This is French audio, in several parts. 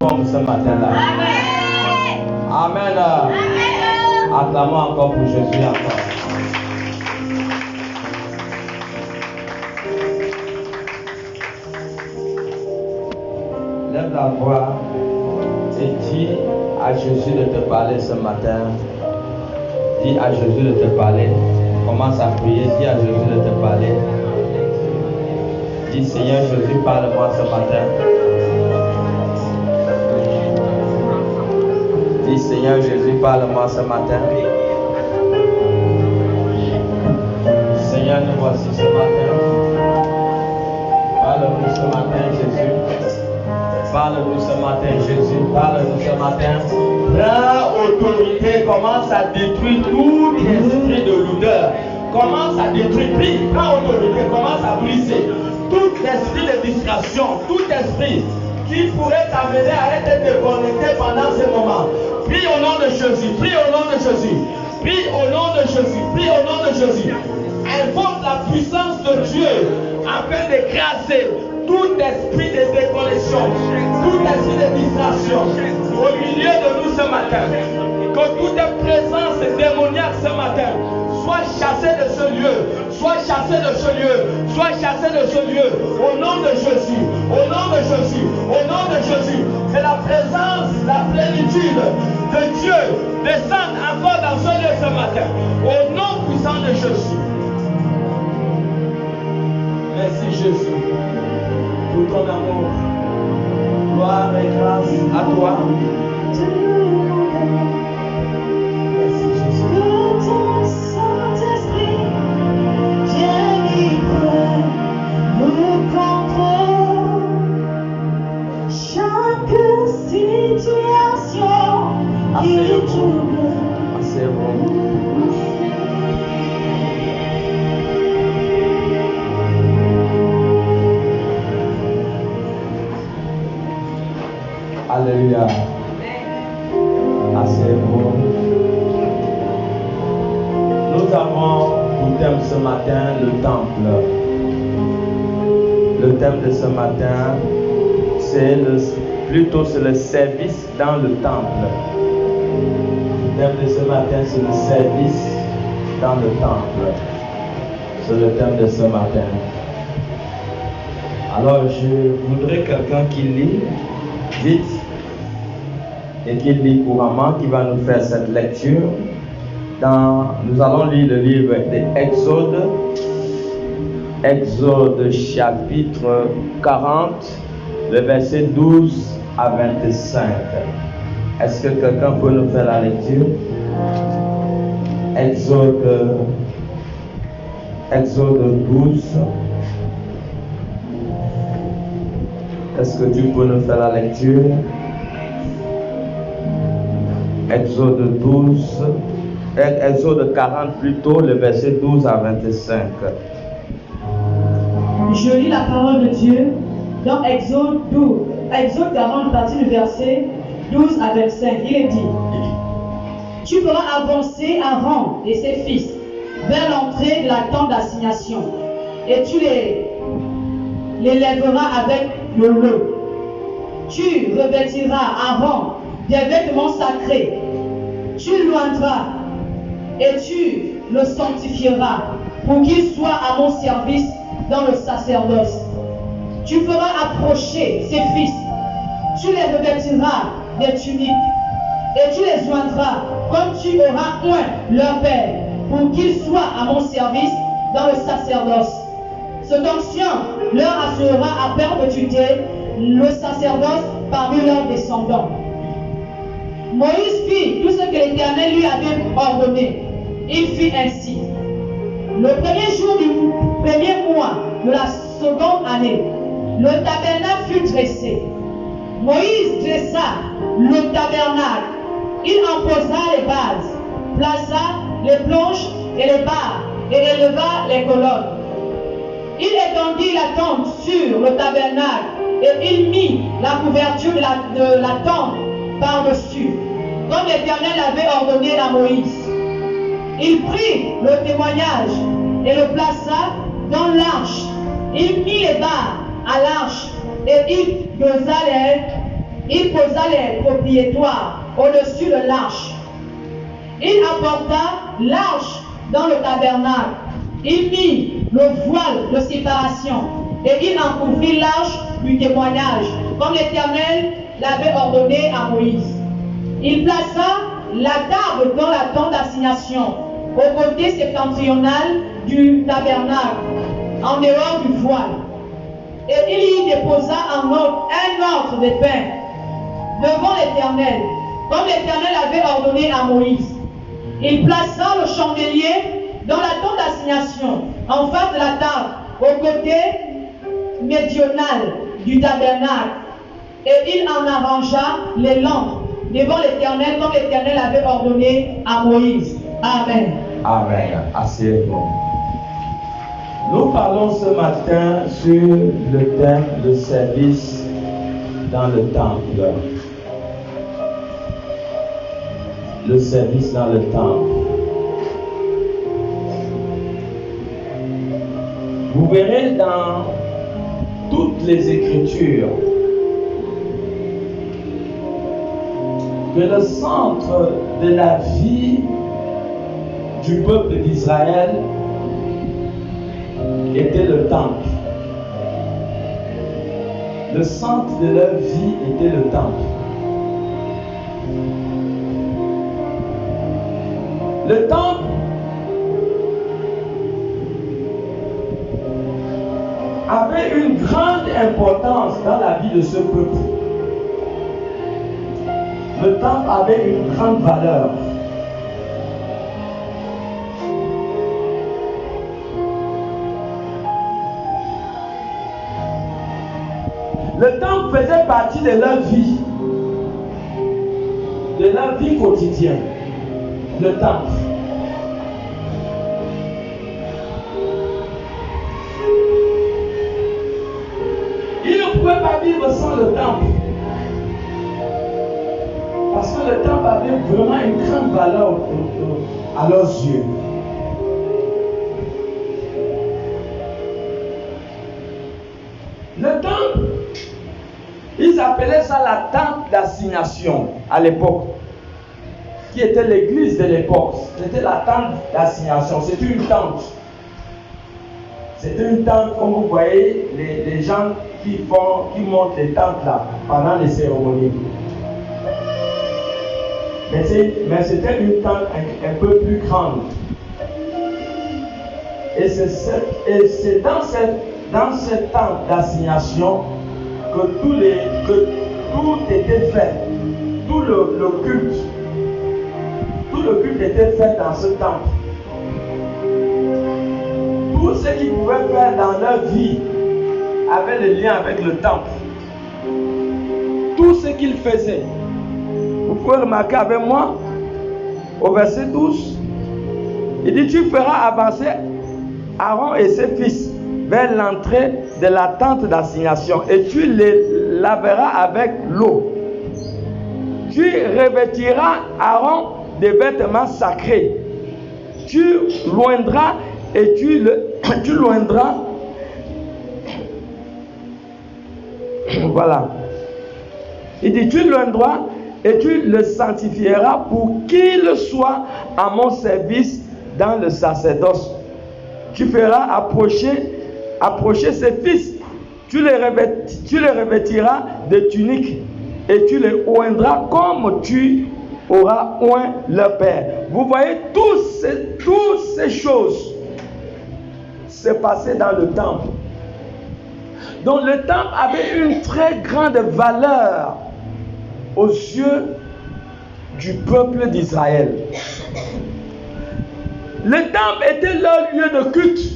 forme ce matin-là. Amen. Acclamons encore pour Jésus encore. Lève la voix et dis à Jésus de te parler ce matin. Dis à Jésus de te parler. Commence à prier. Dis à Jésus de te parler. Dis Seigneur Jésus, parle-moi ce matin. Dis Seigneur Jésus, parle-moi ce matin. Seigneur, nous voici ce matin. Parle-nous ce matin, Jésus. Parle-nous ce matin, Jésus. Parle-nous ce matin. Prends autorité. Commence à détruire tout esprit de lourdeur. Commence à détruire. Prie. Prends autorité. Commence à briser tout esprit de distraction. Tout esprit qui pourrait t'amener à être déconnecté pendant ce moment. Prie au nom de Jésus. Prie au nom de Jésus. Prie au nom de Jésus. Prie au nom de Jésus. Invoque la puissance de Dieu afin d'écraser tout esprit de déconnexion, tout esprit de distraction au milieu de nous ce matin. Que toute présence démoniaque ce matin soit chassée de ce lieu, soit chassée de ce lieu, soit chassée de ce lieu. Au nom de Jésus, au nom de Jésus, au nom de Jésus. Que la présence, la plénitude de Dieu descende encore dans ce lieu ce matin. Au nom puissant de Jésus. Merci Jésus pour ton amour. Gloire et grâce à toi. Merci Jésus. Que ton Saint-Esprit vienne libre, nous contrôle chaque situation qui trouble. C'est bon. Alléluia. Assez bon. Nous avons pour thème ce matin le temple. Le thème de ce matin, c'est plutôt le service dans le temple. Le thème de ce matin, c'est le service dans le temple. C'est le thème de ce matin. Alors, je voudrais quelqu'un qui lit vite et qui lit couramment, qui va nous faire cette lecture. Nous allons lire le livre d'Exode, Exode chapitre 40, le verset 12 à 25. Est-ce que quelqu'un peut nous faire la lecture? Exode 12. Est-ce que tu peux nous faire la lecture? Exode 12, Exode 40 plutôt, le verset 12 à 25. Je lis la parole de Dieu dans Exode 12, Exode 40, partie du verset 12 à 25. Il est dit: Tu feras avancer Aaron et ses fils vers l'entrée de la tente d'assignation, et tu les lèveras avec le lot. Tu revêtiras Aaron des vêtements sacrés, tu l'oindras et tu le sanctifieras pour qu'il soit à mon service dans le sacerdoce. Tu feras approcher ses fils, tu les revêtiras des tuniques et tu les oindras comme tu auras oint leur père pour qu'ils soient à mon service dans le sacerdoce. Cette onction leur assurera à perpétuité le sacerdoce parmi leurs descendants. Moïse fit tout ce que l'Éternel lui avait ordonné. Il fit ainsi. Le premier jour du premier mois de la seconde année, le tabernacle fut dressé. Moïse dressa le tabernacle. Il en posa les bases, plaça les planches et les barres et éleva les colonnes. Il étendit la tente sur le tabernacle et il mit la couverture de la tente par-dessus, comme l'Éternel avait ordonné à Moïse. Il prit le témoignage et le plaça dans l'arche. Il mit les barres à l'arche et il posa Il posa les propriétoires au-dessus de l'arche. Il apporta l'arche dans le tabernacle. Il mit le voile de séparation et il en couvrit l'arche du témoignage, comme l'Éternel l'avait ordonné à Moïse. Il plaça la table dans la tente d'assignation, au côté septentrional du tabernacle, en dehors du voile. Et il y déposa un ordre de pain devant l'Éternel, comme l'Éternel avait ordonné à Moïse. Il plaça le chandelier dans la tente d'assignation, en face de la table, au côté méridional du tabernacle. Et il en arrangea les lampes devant l'Éternel, comme l'Éternel avait ordonné à Moïse. Amen. Amen. Asseyez-vous. Nous parlons ce matin sur le thème de service dans le temple. Le service dans le temple. Vous verrez dans toutes les Écritures que le centre de la vie du peuple d'Israël était le temple. Le centre de leur vie était le temple. Le temple avait une grande importance dans la vie de ce peuple. Le temple avait une grande valeur. Le temple faisait partie de leur vie quotidienne. Le temple. Ils ne pouvaient pas vivre sans le temple. Parce que le temple avait vraiment une grande valeur à leurs yeux. Le temple, ils appelaient ça la tente d'assignation à l'époque, qui était l'église de l'époque. C'était la tente d'assignation, c'était une tente. C'était une tente, comme vous voyez, les gens qui montent les tentes là, pendant les cérémonies. Mais c'était une tente un peu plus grande. Et c'est dans cette tente d'assignation que tout était fait. Tout le culte était fait dans ce temple. Tout ce qu'ils pouvaient faire dans leur vie avait le lien avec le temple. Tout ce qu'ils faisaient. Vous pouvez remarquer avec moi, au verset 12, il dit: tu feras avancer Aaron et ses fils vers l'entrée de la tente d'assignation et tu les laveras avec l'eau. Tu revêtiras Aaron des vêtements sacrés. Tu loindras et tu loindras. Voilà. Il dit: tu loindras et tu le sanctifieras pour qu'il soit à mon service dans le sacerdoce. Tu feras approcher ses fils. Tu les revêtiras de tuniques et tu les oindras comme tu auras oint leur père. Vous voyez, toutes ces choses se passaient dans le temple. Donc le temple avait une très grande valeur aux yeux du peuple d'Israël. Le temple était leur lieu de culte.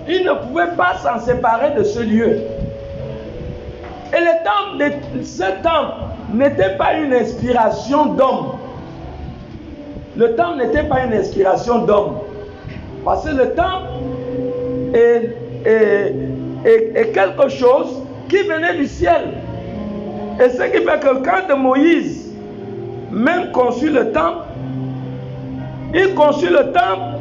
Ils ne pouvaient pas s'en séparer de ce lieu. Et ce temple n'était pas une inspiration d'homme. Le temple n'était pas une inspiration d'homme. Parce que le temple est quelque chose qui venait du ciel. Et ce qui fait que quand Moïse même conçut le temple, il conçut le temple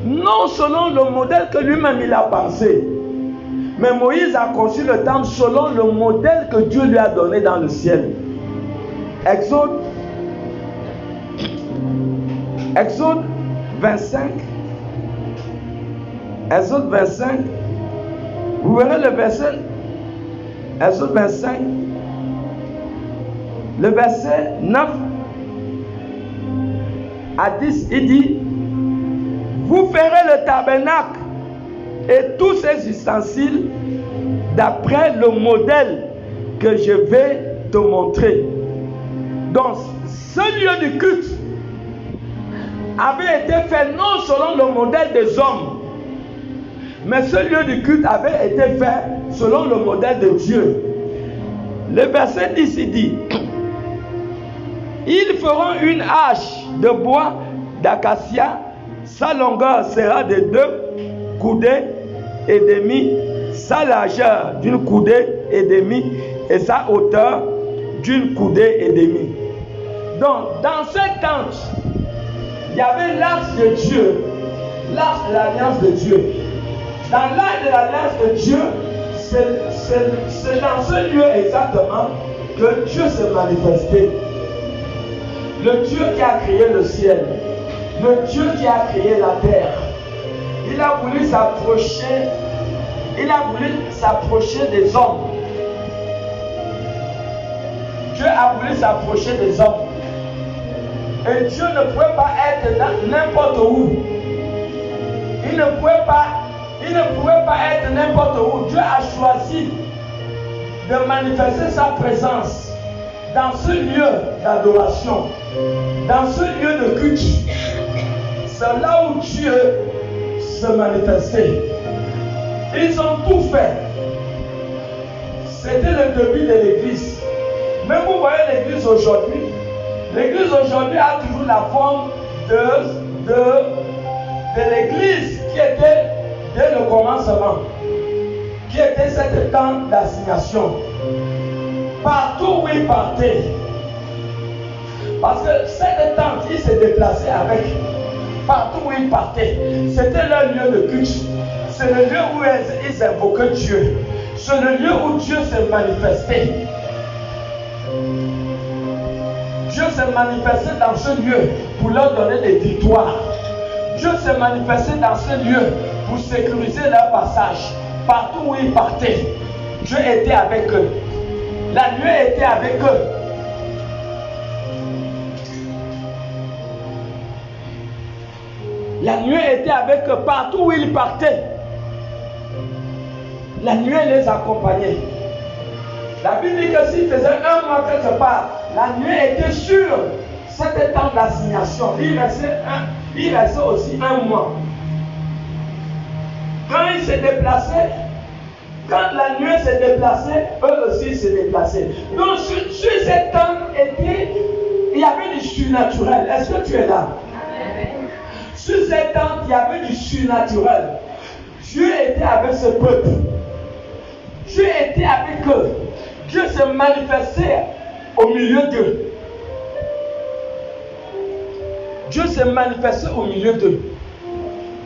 non selon le modèle que lui-même il a pensé, Mais Moïse a conçu le temple selon le modèle que Dieu lui a donné dans le ciel. Exode 25. Exode 25. Vous verrez le verset. Exode 25. Le verset 9 à 10, il dit: vous ferez le tabernacle et tous ses ustensiles d'après le modèle que je vais te montrer. Donc, ce lieu de culte avait été fait non selon le modèle des hommes, mais ce lieu de culte avait été fait selon le modèle de Dieu. Le verset 10 il dit: ils feront une hache de bois d'acacia, sa longueur sera de 2 coudées et demi, sa largeur d'une coudée et demi et sa hauteur d'une coudée et demi. Donc, dans cette tente, il y avait l'arche de Dieu, l'arche de l'alliance de Dieu. Dans l'arche de l'alliance de Dieu, c'est dans ce lieu exactement que Dieu s'est manifesté. Le Dieu qui a créé le ciel, le Dieu qui a créé la terre. Il a voulu s'approcher des hommes. Dieu a voulu s'approcher des hommes. Et Dieu ne pouvait pas être n'importe où. Il ne pouvait pas être n'importe où. Dieu a choisi de manifester sa présence dans ce lieu d'adoration, dans ce lieu de culte. C'est là où Dieu se manifestait. Ils ont tout fait. C'était le début de l'église. Même vous voyez l'église aujourd'hui. L'église aujourd'hui a toujours la forme de l'église qui était dès le commencement, qui était cette tente d'assignation. Partout où il partait, parce que cette tente, il se déplaçait avec. Partout où il partait, c'était leur lieu de culte. C'est le lieu où ils invoquaient Dieu. C'est le lieu où Dieu s'est manifesté. Dieu s'est manifesté dans ce lieu pour leur donner des victoires. Dieu s'est manifesté dans ce lieu pour sécuriser leur passage. Partout où ils partaient, Dieu était avec eux. La nuée était avec eux. La nuée était avec eux partout où ils partaient. La nuée les accompagnait. La Bible dit que s'il faisait un mois quelque part, la nuée était sur cet temps d'assignation. Il restait aussi un mois. Quand ils se déplaçaient, quand la nuée se déplaçait, eux aussi se déplaçaient. Donc sur cette tente, il y avait du surnaturel. Est-ce que tu es là? Sur cette tente, il y avait du surnaturel. Dieu était avec ce peuple. Dieu était avec eux. Dieu se manifestait au milieu d'eux. Dieu se manifestait au milieu d'eux.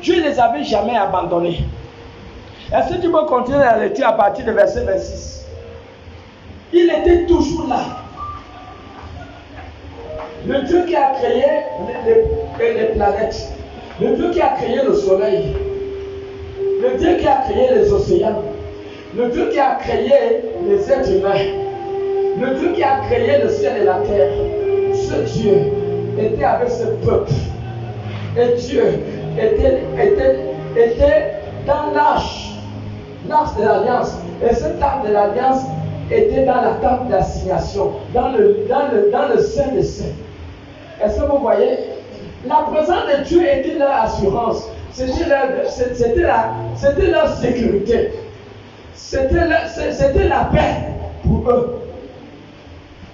Dieu ne les avait jamais abandonnés. Est-ce que tu peux continuer la lecture à partir du verset 26? Il était toujours là. Le Dieu qui a créé les planètes, le Dieu qui a créé le soleil, le Dieu qui a créé les océans, le Dieu qui a créé les êtres humains, le Dieu qui a créé le ciel et la terre, ce Dieu était avec ce peuple. Et Dieu était dans l'arche de l'alliance. Et cette arche de l'alliance était dans la tente d'assignation, dans le Saint des Saints. Est-ce que vous voyez? La présence de Dieu était leur assurance. C'était leur sécurité. C'était la paix pour eux.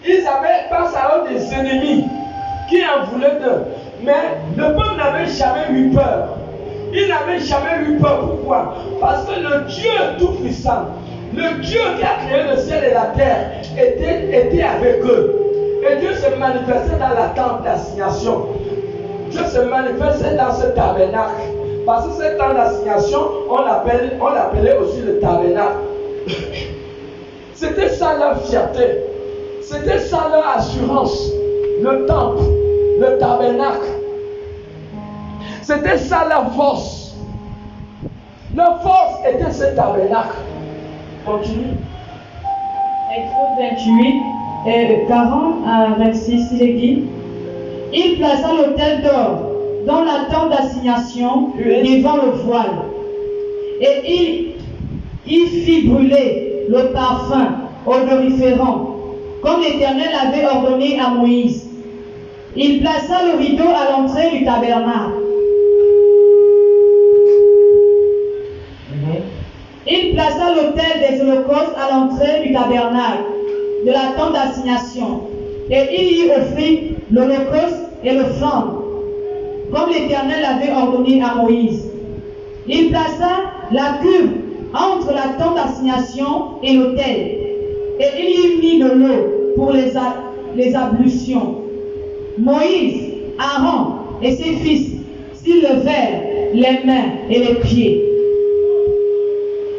Ils avaient face à eux des ennemis qui en voulaient d'eux. Mais le peuple n'avait jamais eu peur. Il n'avait jamais eu peur. Pourquoi? Parce que le Dieu Tout-Puissant, le Dieu qui a créé le ciel et la terre, était avec eux. Et Dieu se manifestait dans la tente d'assignation. Dieu se manifestait dans ce tabernacle. Parce que ce temps d'assignation, on l'appelait aussi le tabernacle. C'était ça leur fierté. C'était ça leur assurance. Le temple, le tabernacle. C'était ça leur force. Leur force était ce tabernacle. Continue. Exode 28, 40 à 26, il est dit: il plaça l'autel d'or dans la tente d'assignation devant le voile, et il fit brûler le parfum odoriférant, comme l'Éternel avait ordonné à Moïse. Il plaça le rideau à l'entrée du tabernacle. Il plaça l'autel des holocaustes à l'entrée du tabernacle, de la tente d'assignation, et il y offrit l'holocauste et le flamme, comme l'Éternel avait ordonné à Moïse. Il plaça la cuve entre la tente d'assignation et l'autel, et il y mit de l'eau pour les ablutions. Moïse, Aaron et ses fils s'y levèrent les mains et les pieds.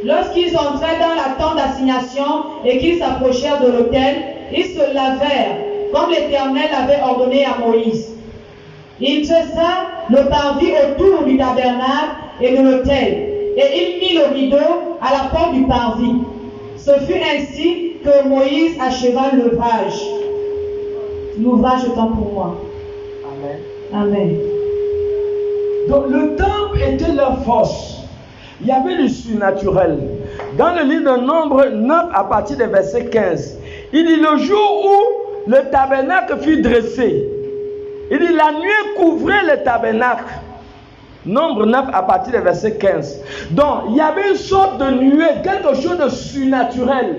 Lorsqu'ils entraient dans la tente d'assignation et qu'ils s'approchèrent de l'autel, ils se lavèrent, comme l'Éternel avait ordonné à Moïse. Il dressa le parvis autour du tabernacle et de l'autel, et il mit le rideau à la porte du parvis. Ce fut ainsi que Moïse acheva l'ouvrage. L'ouvrage étant pour moi. Amen. Amen. Donc le temple était leur force. Il y avait le surnaturel. Dans le livre de Nombre 9, à partir du verset 15, il dit: le jour où le tabernacle fut dressé, il dit: la nuée couvrait le tabernacle. Nombre 9, à partir du verset 15. Donc, il y avait une sorte de nuée, quelque chose de surnaturel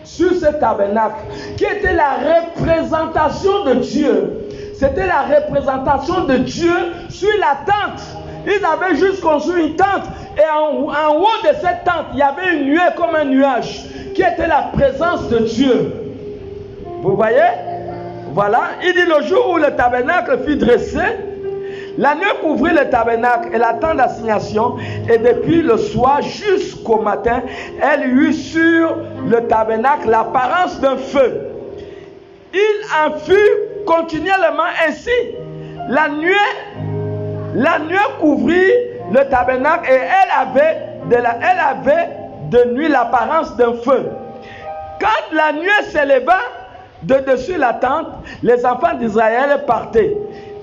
sur ce tabernacle, qui était la représentation de Dieu. C'était la représentation de Dieu sur la tente. Ils avaient juste construit une tente, et en haut de cette tente, il y avait une nuée comme un nuage, qui était la présence de Dieu. Vous voyez? Voilà, il dit: le jour où le tabernacle fut dressé, la nuée couvrit le tabernacle et la tente d'assignation, et depuis le soir jusqu'au matin, elle eut sur le tabernacle l'apparence d'un feu. Il en fut continuellement ainsi. La nuée couvrit le tabernacle, et elle avait de nuit l'apparence d'un feu. Quand la nuée s'éleva de dessus la tente, les enfants d'Israël partaient,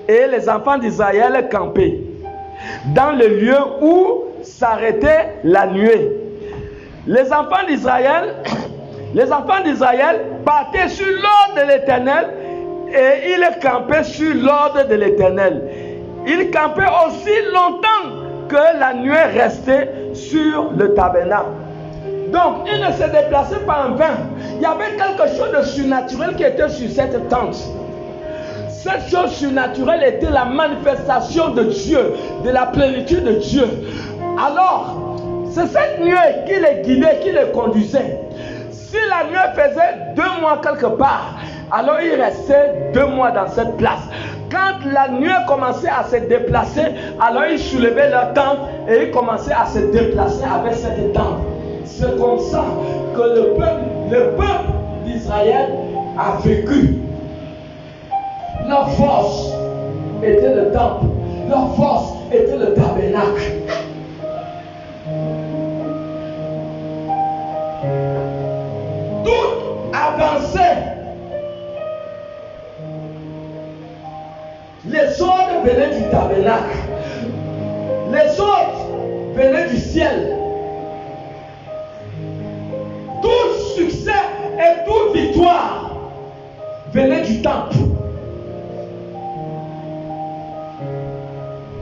et les enfants d'Israël campaient dans le lieu où s'arrêtait la nuée. Les enfants d'Israël partaient sur l'ordre de l'Éternel, et ils campaient sur l'ordre de l'Éternel. Ils campaient aussi longtemps que la nuée restait sur le tabernacle. Donc, ils ne se déplaçaient pas en vain. Il y avait quelque chose de surnaturel qui était sur cette tente. Cette chose surnaturelle était la manifestation de Dieu, de la plénitude de Dieu. Alors, c'est cette nuée qui les guidait, qui les conduisait. Si la nuée faisait 2 mois quelque part, alors ils restaient 2 mois dans cette place. Quand la nuée commençait à se déplacer, alors ils soulevaient leur tente et ils commençaient à se déplacer avec cette tente. C'est comme ça que le peuple d'Israël a vécu. Leur force était le temple, leur force était le tabernacle. Tout avançait. Les ordres venaient du tabernacle. Les ordres venaient du ciel. Tout succès et toute victoire venait du temple.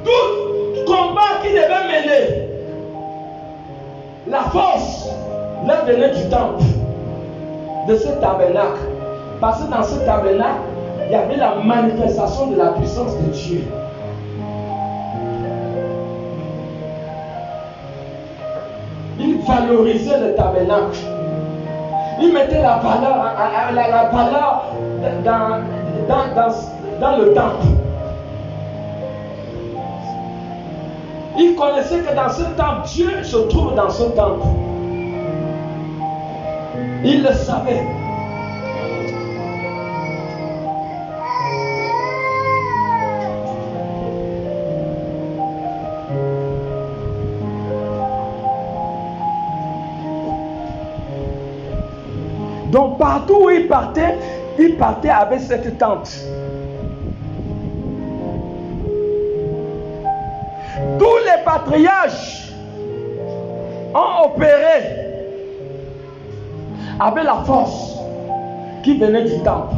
Tout combat qui devait mener, la force leur venait du temple, de ce tabernacle. Parce que dans ce tabernacle, il y avait la manifestation de la puissance de Dieu. Il valorisait le tabernacle. Il mettait la valeur dans le temple. Il connaissait que dans ce temple, Dieu se trouve dans ce temple. Il le savait. Donc partout où il partait avec cette tente. Tous les patriarches ont opéré avec la force qui venait du temple.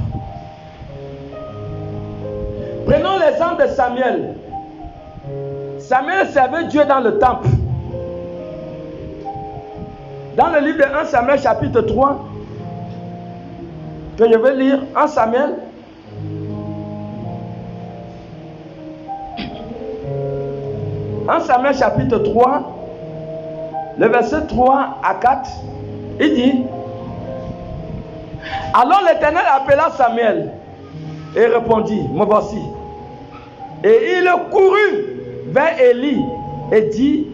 Prenons l'exemple de Samuel. Samuel servait Dieu dans le temple. Dans le livre de 1 Samuel chapitre 3, que je vais lire, 1 Samuel. En Samuel chapitre 3, le verset 3 à 4, il dit: alors l'Éternel appela Samuel et répondit: me voici. Et il courut vers Élie et dit: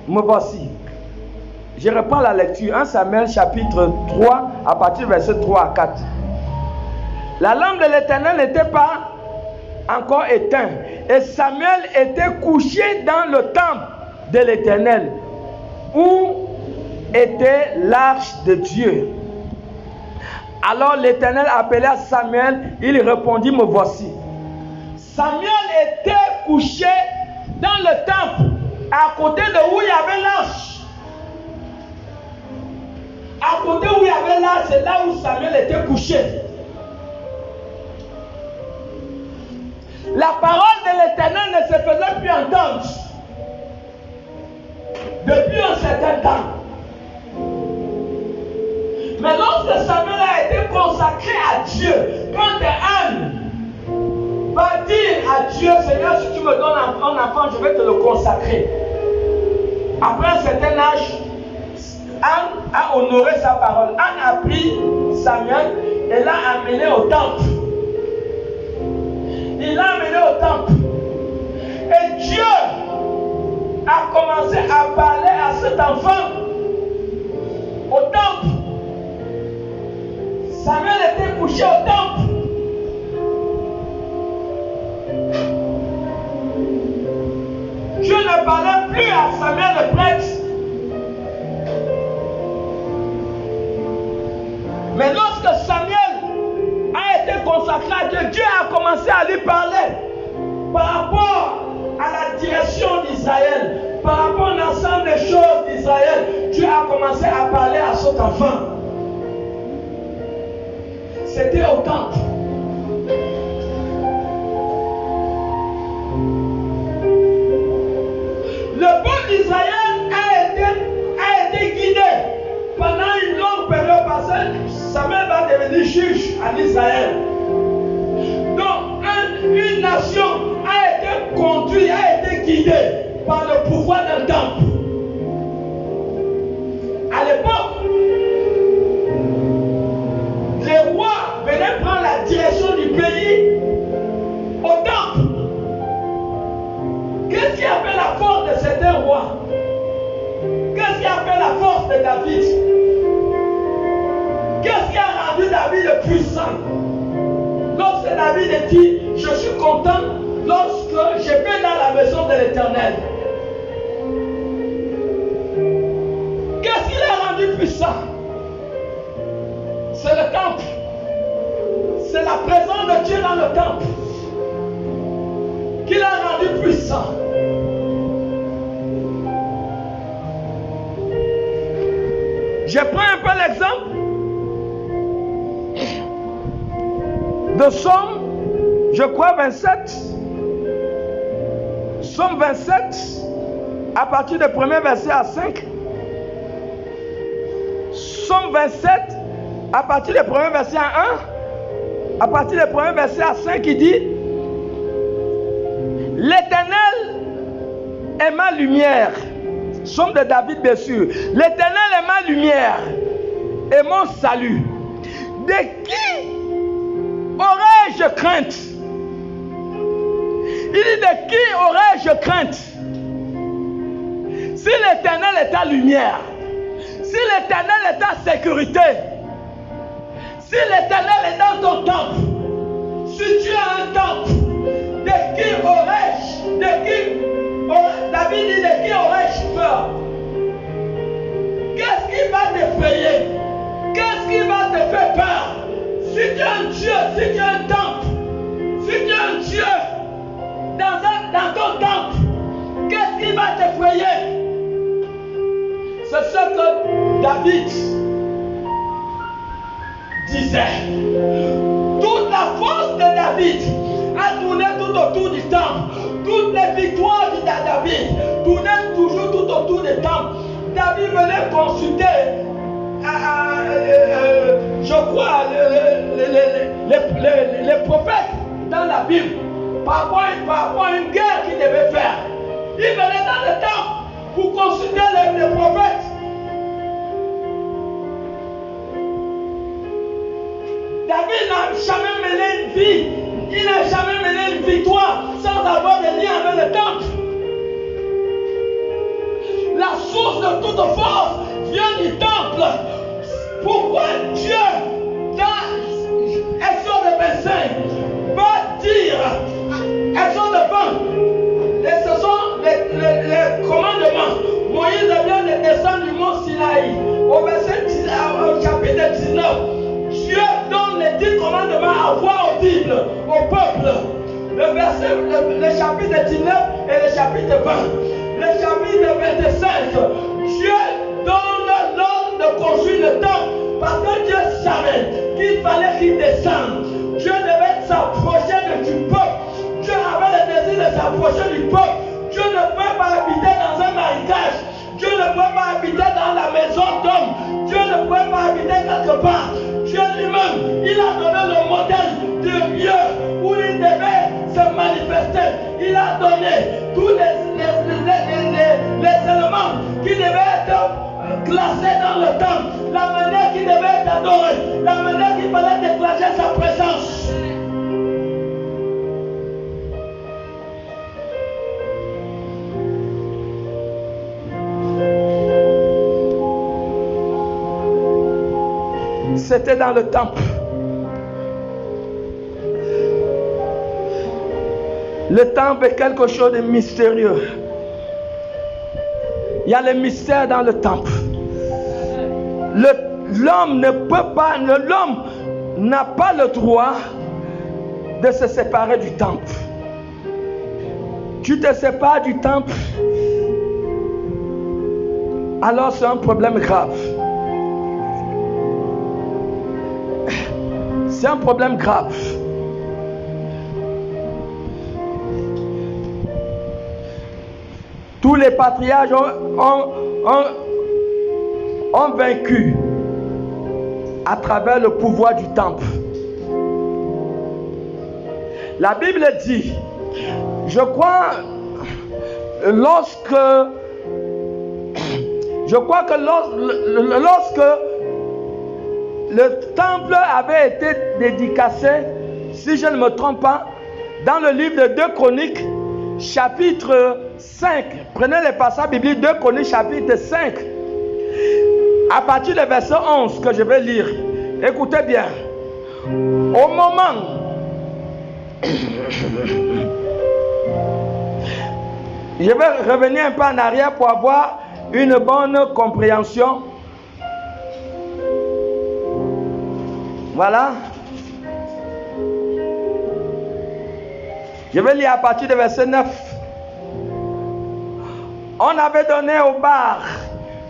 me voici. Je reprends la lecture. 1 Samuel chapitre 3 à partir du verset 3 à 4. La lampe de l'Éternel n'était pas encore éteinte et Samuel était couché dans le temple de l'Éternel où était l'arche de Dieu. Alors l'Éternel appela Samuel, il répondit: me voici. Samuel était couché dans le temple à côté de où il y avait l'arche. À côté où il y avait l'arche, c'est là où Samuel était couché. La parole de l'Éternel ne se faisait plus entendre depuis un certain temps. Mais lorsque Samuel a été consacré à Dieu, quand Anne va dire à Dieu: Seigneur, si tu me donnes un enfant, je vais te le consacrer. Après un certain âge, Anne a honoré sa parole. Anne a pris Samuel et l'a amené au temple. Il l'a amené au temple. Et Dieu a commencé à parler à cet enfant au temple. Samuel était couché au temple. Dieu ne parlait plus à Samuel le prêtre. Mais lorsque Samuel a été consacré à Dieu, Dieu a commencé à lui parler par rapport à la direction d'Israël, par rapport à l'ensemble des choses d'Israël. Dieu a commencé à parler à cet enfant. C'était au temple. Le peuple d'Israël a été guidé pendant une longue période parce que Samuel va devenir juge en Israël. Donc, une nation a été conduite, a été guidée par le pouvoir d'un temple. À l'époque, les rois venaient prendre la direction du pays au temple. Qu'est-ce qui a fait la force de certains rois? Qu'est-ce qui a fait la force de David? Qu'est-ce qui a rendu David puissant? Lorsque David dit: je suis content lorsque je vais dans la maison de l'Éternel. Qu'est-ce qui l'a rendu puissant? C'est le temple. C'est la présence de Dieu dans le temple qui l'a rendu puissant. Je prends un peu l'exemple de Somme, je crois 27. Somme 27, à partir du premier verset à 5. Somme 27, à partir du premier verset à 1. À partir du premier verset à 5, il dit: l'Éternel est ma lumière. Somme de David, bien sûr. L'Éternel est ma lumière et mon salut. De qui aurais-je crainte? Il dit: de qui aurais-je crainte? Si l'Éternel est ta lumière, si l'Éternel est ta sécurité, si l'Éternel est dans ton temple, si tu as un temple, de qui aurais-je, David dit, de qui aurais-je peur? Qu'est-ce qui va t'effrayer? Qu'est-ce qui va te faire peur? Si tu as un Dieu, si tu as un temple, si tu as un Dieu dans ton temple, qu'est-ce qui va t'effrayer? C'est ce que David disait. Toute la force de David a tourné tout autour du temple. Toutes les victoires de David tournaient toujours tout autour du temple. David venait consulter, je crois, les prophètes dans la Bible par rapport à une guerre qu'il devait faire. Il venait dans le temple pour consulter les prophètes. David n'a jamais mené une vie, il n'a jamais mené une victoire sans avoir de lien avec le temple. La source de toute force vient du temple. Pourquoi Dieu, dans Exode 25, va dire, Exode 20, et ce sont les commandements. Moïse vient de descendre du mont Sinaï. Au chapitre 19, Dieu donne les 10 commandements à voix audible au peuple. Le chapitre 19 et le chapitre 20. Le chapitre 25, Dieu donne l'ordre de construire le temple parce que Dieu savait qu'il fallait qu'il descende. Dieu devait s'approcher du peuple. Dieu avait le désir de s'approcher du peuple. Dieu ne peut pas habiter dans un marécage. Dieu ne peut pas habiter dans la maison d'homme. Dieu ne peut pas habiter quelque part. Dieu lui-même, il a donné le modèle de lieu où il devait se manifester. Il a donné tous les éléments qui devaient être classés dans le temple, la manière qui devait être adorée, la manière qu'il fallait déclencher sa présence. C'était dans le temple. Le temple est quelque chose de mystérieux. Il y a les mystères dans le temple. L'homme ne peut pas, l'homme n'a pas le droit de se séparer du temple. Tu te sépares du temple, alors c'est un problème grave. C'est un problème grave. Tous les patriarches ont vaincu à travers le pouvoir du temple. La Bible dit, je crois que lorsque le temple avait été dédicacé, si je ne me trompe pas, dans le livre de 2 Chroniques, chapitre 5. Prenez les passages bibliques, 2 Chroniques, chapitre 5. À partir du verset 11 que je vais lire. Écoutez bien. Au moment je vais revenir un peu en arrière pour avoir une bonne compréhension. Voilà. Je vais lire à partir du verset 9. On avait donné aux barres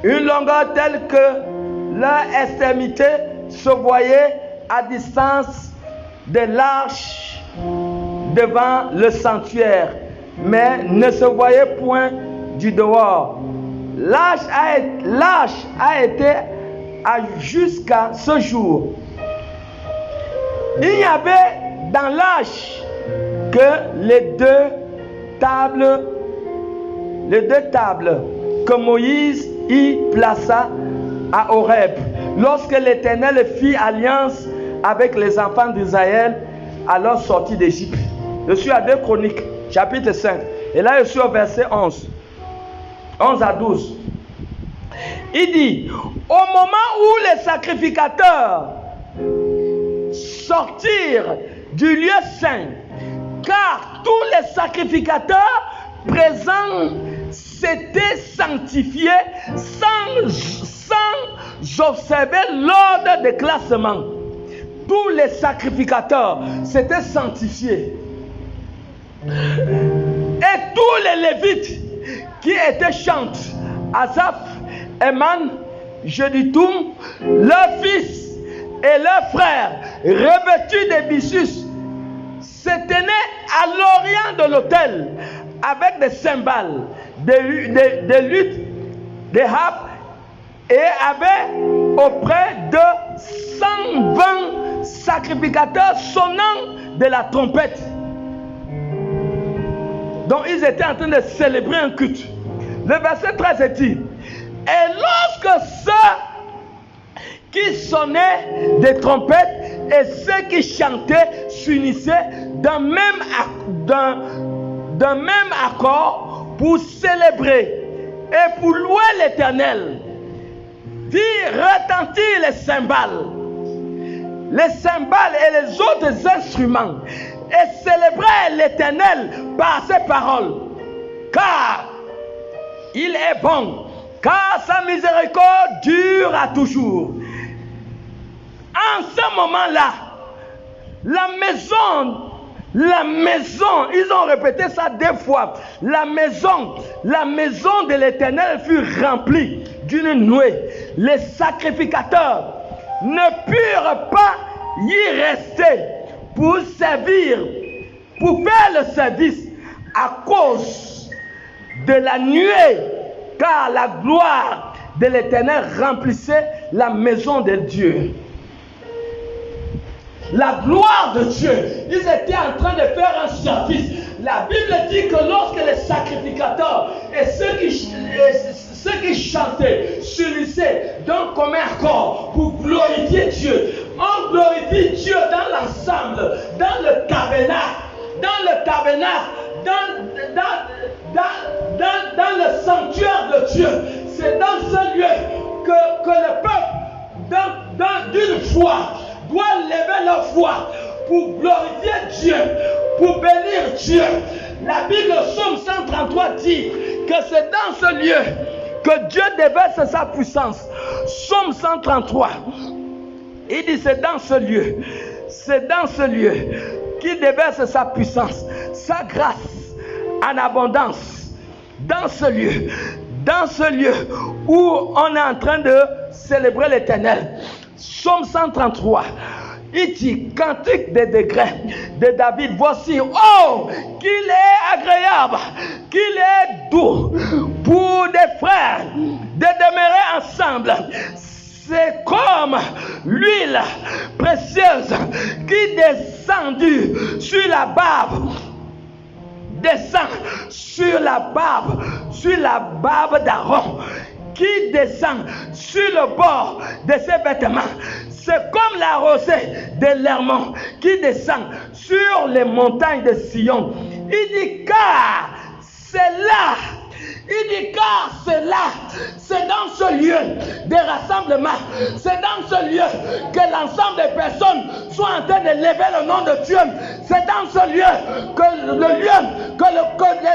une longueur telle que leur extrémité se voyait à distance de l'arche devant le sanctuaire, mais ne se voyait point du dehors. L'arche a été jusqu'à ce jour. Il n'y avait dans l'arche que les deux tables que Moïse y plaça à Horeb, lorsque l'Éternel fit alliance avec les enfants d'Israël à leur sortie d'Égypte. Je suis à 2 Chroniques, chapitre 5. Et là, je suis au verset 11. 11 à 12. Il dit, au moment où les sacrificateurs sortirent du lieu saint, car tous les sacrificateurs présents s'étaient sanctifiés sans observer l'ordre de classement. Tous les sacrificateurs s'étaient sanctifiés. Et tous les Lévites qui étaient chantes, Asaph, Eman, Jeduthun, leurs fils et leurs frères, revêtus de byssus, se tenaient à l'orient de l'autel avec des cymbales, des luttes, des harpes, et avaient auprès de 120 sacrificateurs sonnant de la trompette. Donc ils étaient en train de célébrer un culte. Le verset 13 dit, et lorsque ceux qui sonnaient des trompettes et ceux qui chantaient s'unissaient d'un même accord pour célébrer et pour louer l'Éternel, fit retentir les cymbales et les autres instruments et célébrer l'Éternel par ses paroles, car il est bon, car sa miséricorde dure à toujours. En ce moment-là, la maison, ils ont répété ça 2 fois. La maison de l'Éternel fut remplie d'une nuée. Les sacrificateurs ne purent pas y rester pour servir, pour faire le service à cause de la nuée, car la gloire de l'Éternel remplissait la maison de Dieu. La gloire de Dieu, ils étaient en train de faire un service. La Bible dit que lorsque les sacrificateurs et ceux qui chantaient s'unissaient d'un commun accord pour glorifier Dieu, on glorifie Dieu dans l'ensemble, dans le tabernacle, dans le sanctuaire de Dieu. C'est dans ce lieu que le peuple, d'une foi, doit lever leur voix pour glorifier Dieu, pour bénir Dieu. La Bible, Psaume 133 dit que c'est dans ce lieu que Dieu déverse sa puissance. Psaume 133, il dit c'est dans ce lieu qu'il déverse sa puissance, sa grâce en abondance. Dans ce lieu où on est en train de célébrer l'Éternel. Psaume 133, il dit, cantique des degrés de David, voici, oh, qu'il est agréable, qu'il est doux pour des frères de demeurer ensemble. C'est comme l'huile précieuse qui descendue sur la barbe, sur la barbe d'Aaron, qui descend sur le bord de ses vêtements. C'est comme la rosée de l'Hermon qui descend sur les montagnes de Sion. Il dit car c'est là, c'est dans ce lieu de rassemblement, c'est dans ce lieu que l'ensemble des personnes sont en train de lever le nom de Dieu. C'est dans ce lieu que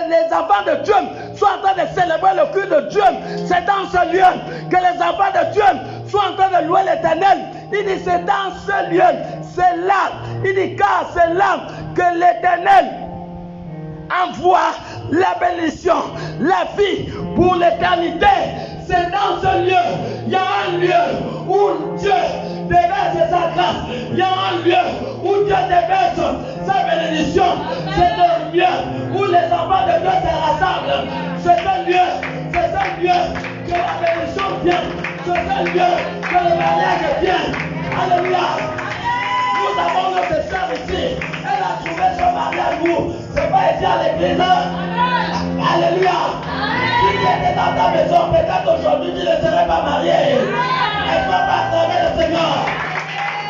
les enfants de Dieu sont en train de célébrer le culte de Dieu. C'est dans ce lieu que les enfants de Dieu sont en train de louer l'Éternel. Il dit c'est dans ce lieu, c'est là. Il dit car c'est là que l'Éternel envoie la bénédiction, la vie pour l'éternité. C'est dans ce lieu, il y a un lieu où Dieu déverse sa grâce, il y a un lieu où Dieu déverse sa bénédiction. C'est un lieu où les enfants de Dieu se rassemblent. C'est un lieu que la bénédiction vient. C'est un lieu que le mariage vient. Alléluia. Nous avons notre sœur ici. Elle a trouvé son mari à nous. C'est pas ici à l'église. Alléluia. Si tu étais dans ta maison, peut-être aujourd'hui tu ne serais pas marié. Elle va pas travers le Seigneur.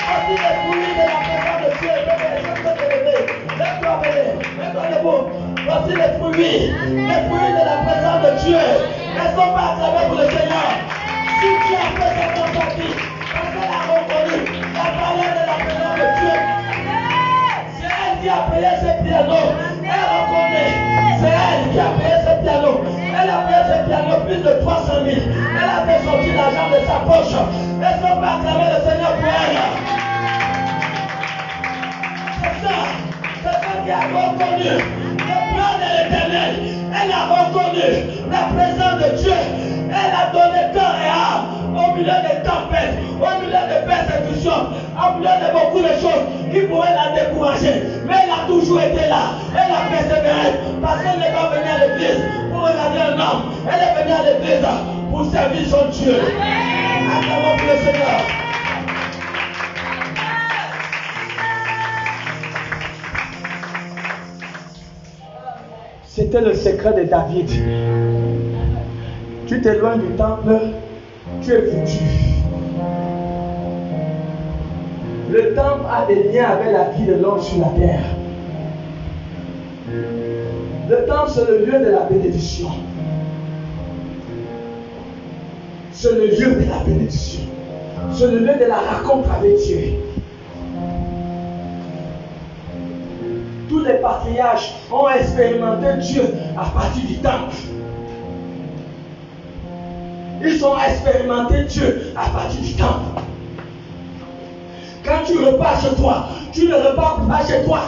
Voici les fruits de la présence de Dieu. Laisse-toi bénir. Mets-toi debout. Voici les fruits de la présence de Dieu. Est-ce qu'on peut acclamer pour le Seigneur? Si tu as fait ça dans ta vie, parce qu'elle a reconnu la valeur de la présence de Dieu. C'est elle qui a payé ce piano. Elle reconnaît. C'est elle qui a payé ce piano. Elle a payé ce piano plus de 300 000. Elle a fait sortir l'argent de sa poche. Est-ce qu'on peut acclamer le Seigneur pour elle? C'est ça. C'est ça qui a reconnu le plan de l'Éternel. Elle a reconnu la présence de Dieu. Elle a donné cœur et âme au milieu des tempêtes, au milieu des persécutions, au milieu de beaucoup de choses qui pourraient la décourager. Mais elle a toujours été là. Elle a persévéré parce qu'elle n'est pas venue à l'église pour regarder un homme. Elle est venue à l'église pour servir son Dieu. Acclamons pour le Seigneur. C'était le secret de David. Tu t'éloignes du temple, tu es foutu. Le temple a des liens avec la vie de l'homme sur la terre. Le temple, c'est le lieu de la bénédiction. C'est le lieu de la bénédiction. C'est le lieu de la rencontre avec Dieu. Tous les patriarches ont expérimenté Dieu à partir du temple. Ils ont expérimenté Dieu à partir du temple. Quand tu repars chez toi, tu ne repars pas chez toi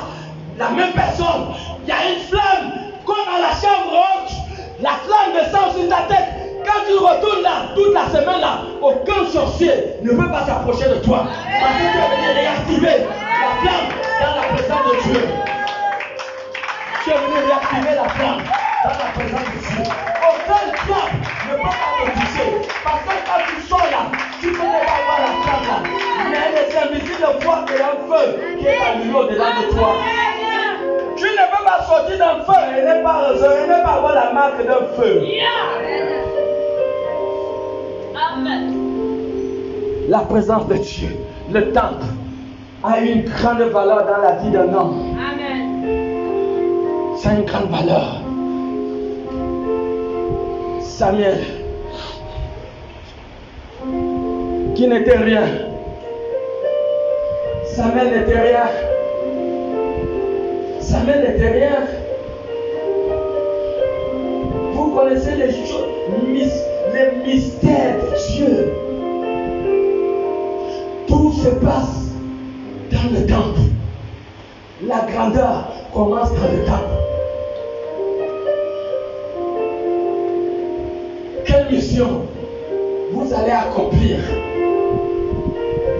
la même personne. Il y a une flamme comme à la chambre haute. La flamme descend sur ta tête. Quand tu retournes là, toute la semaine là, aucun sorcier ne peut pas s'approcher de toi. Parce que tu es venu réactiver la flamme dans la présence de Dieu. Tu es venu réactiver la flamme dans la présence de Dieu. Aucun flamme ne peut pas te toucher. Parce que quand tu sors là, tu ne peux pas voir la flamme là. Mais les invisibles voient qu'il y a un feu qui est allumé au-delà de toi. Tu ne peux pas sortir d'un feu et ne pas avoir la marque d'un feu. La présence de Dieu, le temple, a une grande valeur dans la vie d'un homme. Amen. C'est une grande valeur. Samuel, qui n'était rien. Samuel n'était rien. Samuel n'était rien. Vous connaissez les choses, les mystères de Dieu. Tout se passe dans le temple. La grandeur commence dans le temple. Quelle mission vous allez accomplir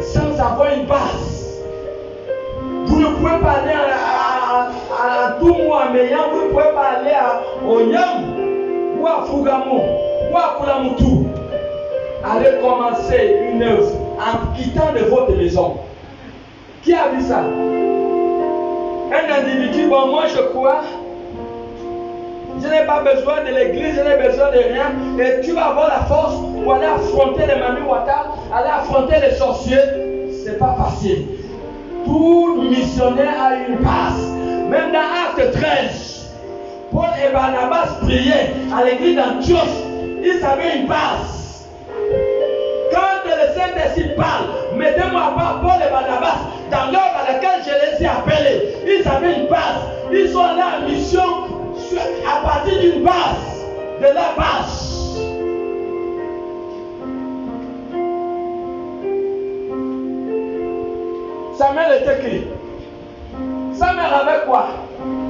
sans avoir une base? Vous ne pouvez pas aller à Toumo, à Meyan, vous ne pouvez pas aller à Oyam, ou à Fugamo, ou à Kulamutu. Allez commencer une œuvre en quittant de votre maison. Qui a vu ça? Un individu, bon, moi je crois, je n'ai pas besoin de l'église, je n'ai besoin de rien, et tu vas avoir la force pour aller affronter les Mami Wata, aller affronter les sorciers. C'est pas facile. Tout missionnaire a une base. Même dans Acte 13, Paul et Barnabas priaient à l'église d'Antioche. Ils avaient une base. Quand le Saint-Esprit parle, mettez-moi à part Paul et Barnabas dans l'œuvre à laquelle je les ai appelés. Ils avaient une base. Ils sont là en mission à partir d'une base, de la base. Samuel était qui? Samuel avait quoi?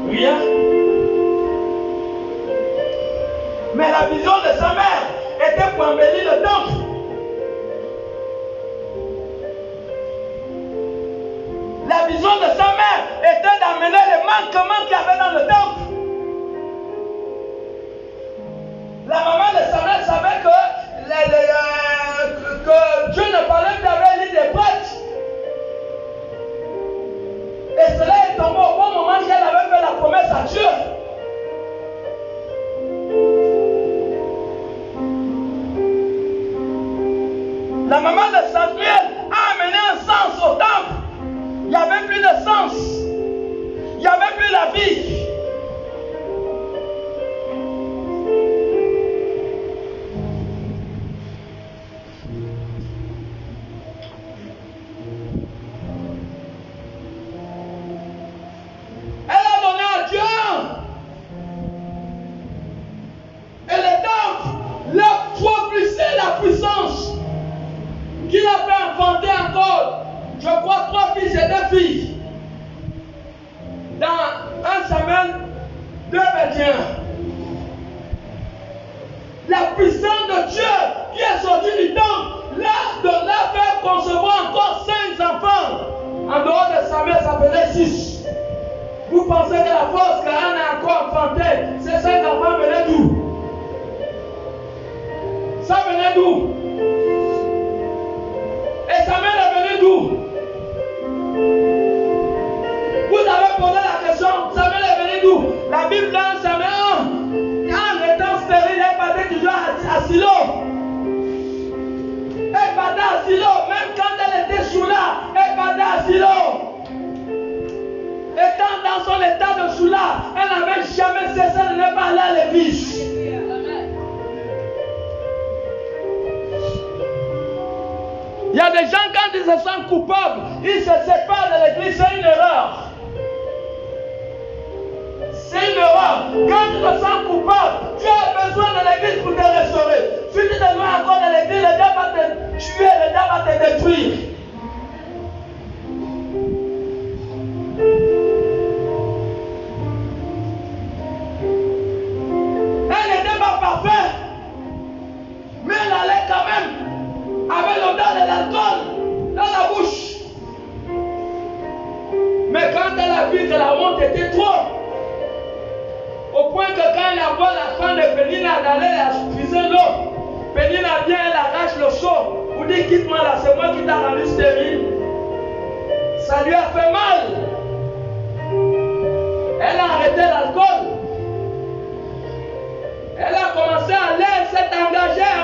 Rien. Mais la vision de Samuel était pour embellir le temple. La vision de Samuel était d'amener les manquements qu'il y avait dans le temple. La maman de Samuel savait que Dieu ne parlait qu'avec lui des prêtres. Et cela est tombé au bon moment qu'elle avait fait la promesse à Dieu. La maman de Samuel a amené un sens au temple. Il n'y avait plus de sens. Il n'y avait plus la vie. filles. Dans 1 Samuel 2:21. La puissance de Dieu qui est sortie du temple, l'a fait concevoir encore 5 enfants. En dehors de Samuel, ça faisait 6. Vous pensez que la force qu'Anne a encore enfantée, ces 5 enfants venaient d'où? Ça venait d'où? Et Samuel est venu d'où? Vous avez posé la question, Samuel est venu d'où? La Bible dans Samuel 1, en étant stérile, elle partait toujours à Silo. Elle partait à Silo, même quand elle était Shula, elle partait à Silo. Étant dans son état de Shula, elle n'avait jamais cessé de ne pas aller à l'église. Il y a des gens, quand ils se sentent coupables, ils se séparent de l'église, c'est une erreur. C'est une erreur. Quand tu te sens coupable, tu as besoin de l'église pour te restaurer. Si tu te mets encore dans l'église, le diable va te tuer, le diable va te détruire. Elle n'était pas parfaite, mais elle allait quand même avec l'odeur de l'alcool dans la bouche. Mais quand elle a vu que la honte était trop, au point que quand elle voit la femme de Pénina d'aller puiser l'eau, Pénina vient, elle arrache le seau pour dire quitte-moi là, c'est moi qui t'ai rendu stérile. Ça lui a fait mal. Elle a arrêté l'alcool. Elle a commencé à aller, elle s'est engagée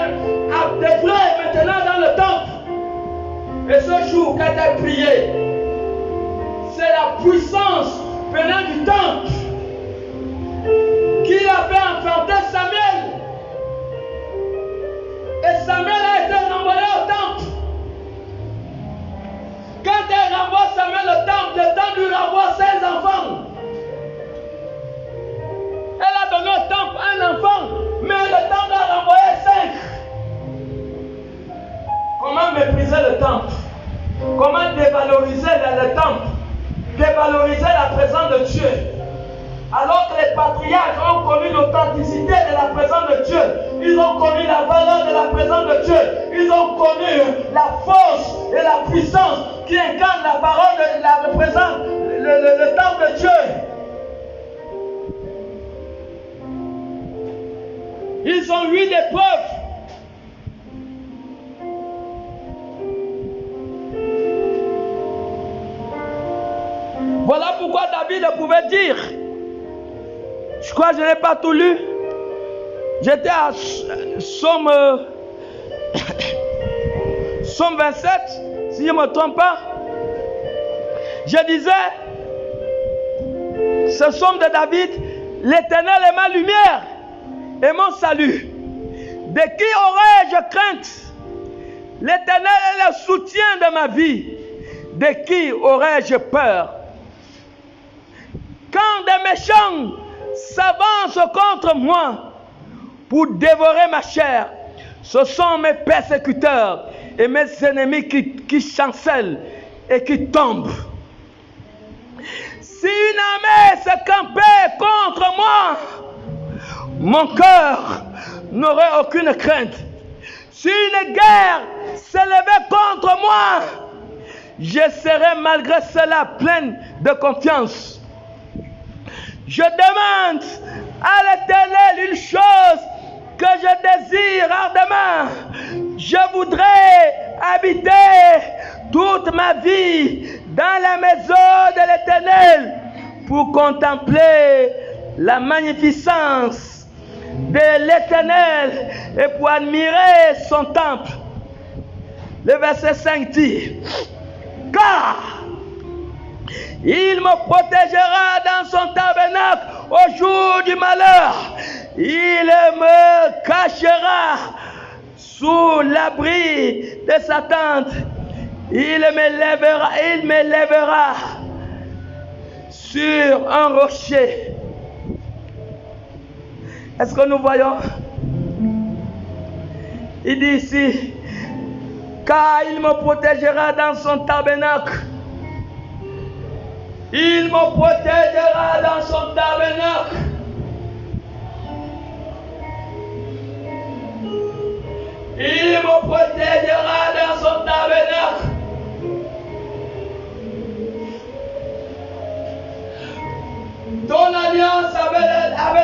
à déployer maintenant dans le temple. Et ce jour qu'elle a prié, c'est la puissance venant du temple qui a fait enfanter Samuel. Et Samuel a été renvoyé au temple. Quand elle renvoie Samuel au temple, le temple lui renvoie 16 enfants. Elle a donné au temple un enfant, mais le temple a renvoyé 5. Comment mépriser le temple? Comment dévaloriser le temple? Dévaloriser la présence de Dieu? Alors que les patriarches ont connu l'authenticité de la présence de Dieu, ils ont connu la valeur de la présence de Dieu, ils ont connu la force et la puissance qui incarne la parole de la présence, le temple de Dieu. Ils ont eu des preuves. Voilà pourquoi David pouvait dire, je crois que je n'ai pas tout lu, j'étais à Somme 27, si je ne me trompe pas, je disais, ce Somme de David, l'Éternel est ma lumière et mon salut. De qui aurais-je crainte? L'Éternel est le soutien de ma vie. De qui aurais-je peur? Quand des méchants s'avancent contre moi pour dévorer ma chair, ce sont mes persécuteurs et mes ennemis qui chancellent et qui tombent. Si une armée se campait contre moi, mon cœur n'aurait aucune crainte. Si une guerre s'élevait contre moi, je serais malgré cela plein de confiance. Je demande à l'Éternel une chose que je désire ardemment. Je voudrais habiter toute ma vie dans la maison de l'Éternel pour contempler la magnificence de l'Éternel et pour admirer son temple. Le verset 5 dit, car il me protégera dans son tabernacle au jour du malheur. Il me cachera sous l'abri de sa tente. Il m'élèvera sur un rocher. Est-ce que nous voyons? Il dit ici, car il me protégera dans son tabernacle Il me protégera dans son tabernacle. Il me protégera dans son tabernacle. Ton alliance avec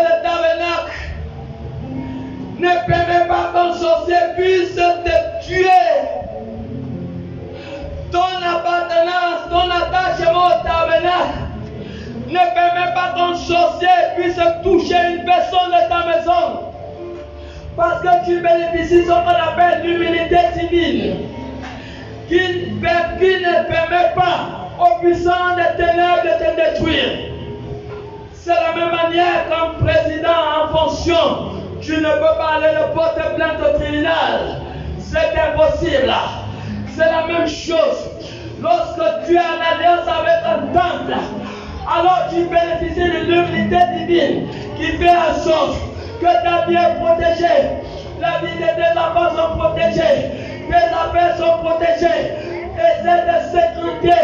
le tabernacle ne permet pas qu'un sorcier puisse te tuer. Ton appartenance, ton attachement au tabernacle ne permet pas qu'un sorcier puisse toucher une personne de ta maison. Parce que tu bénéficies de ce qu'on appelle l'humilité divine, qui ne permet pas aux puissants des ténèbres de te détruire. C'est la même manière qu'un président en fonction, tu ne peux pas aller le porter plainte au tribunal. C'est impossible. C'est la même chose. Lorsque tu es en alliance avec un temple, alors tu bénéficies de l'humilité divine qui fait en sorte que ta vie est protégée, la vie de tes enfants sont protégés, tes affaires sont protégées, et cette sécurité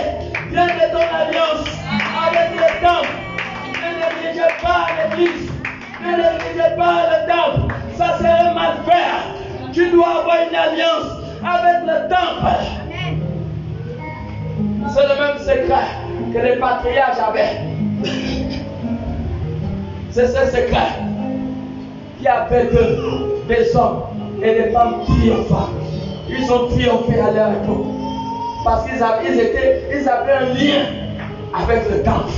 vient de ton alliance avec le temple. Ne négligez pas l'église, ne négligez pas le temple, ça serait mal faire. Tu dois avoir une alliance avec le temple. C'est le même secret que les patriarches avaient. C'est ce secret qui a fait des hommes et des femmes triomphants. Ils ont triomphé à leur époque parce qu'ils avaient un lien avec le temple.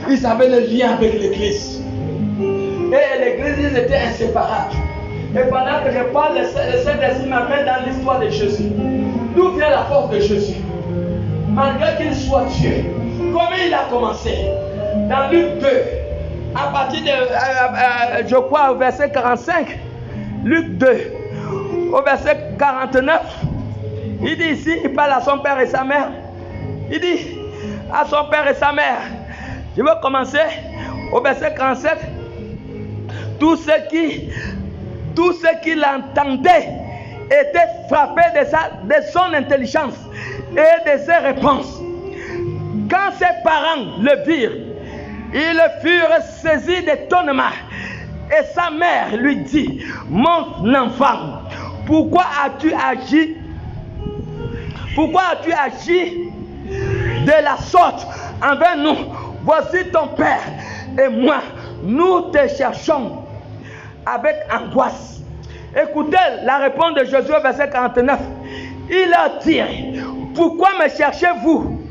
Ils avaient le lien avec l'église. Et l'église, ils étaient inséparables. Et pendant que je parle, le Saint-Esprit m'amène dans l'histoire de Jésus. D'où vient la force de Jésus? Malgré qu'il soit Dieu, comment il a commencé? Dans Luc 2, à partir de, je crois, au verset 45, Luc 2, au verset 49, il dit ici, il parle à son père et sa mère. Il dit à son père et sa mère, je vais commencer au verset 47, tous ceux qui l'entendaient étaient frappés de son intelligence et de ses réponses. Quand ses parents le virent, ils furent saisis d'étonnement. Et sa mère lui dit, mon enfant, pourquoi as-tu agi de la sorte envers nous? Voici ton père et moi, nous te cherchons avec angoisse. Écoutez la réponse de Jésus au verset 49. Il leur dit, pourquoi me cherchez-vous?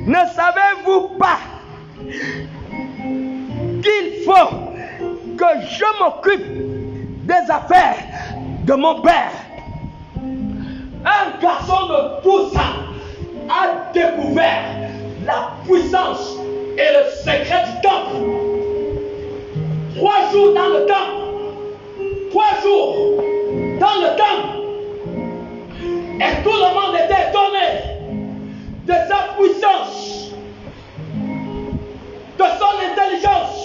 Ne savez-vous pas qu'il faut que je m'occupe des affaires de mon père? Un garçon de 12 ans a découvert la puissance et le secret du temple. 3 jours dans le temple. 3 jours dans le temple. Et tout le monde était étonné de sa puissance, de son intelligence.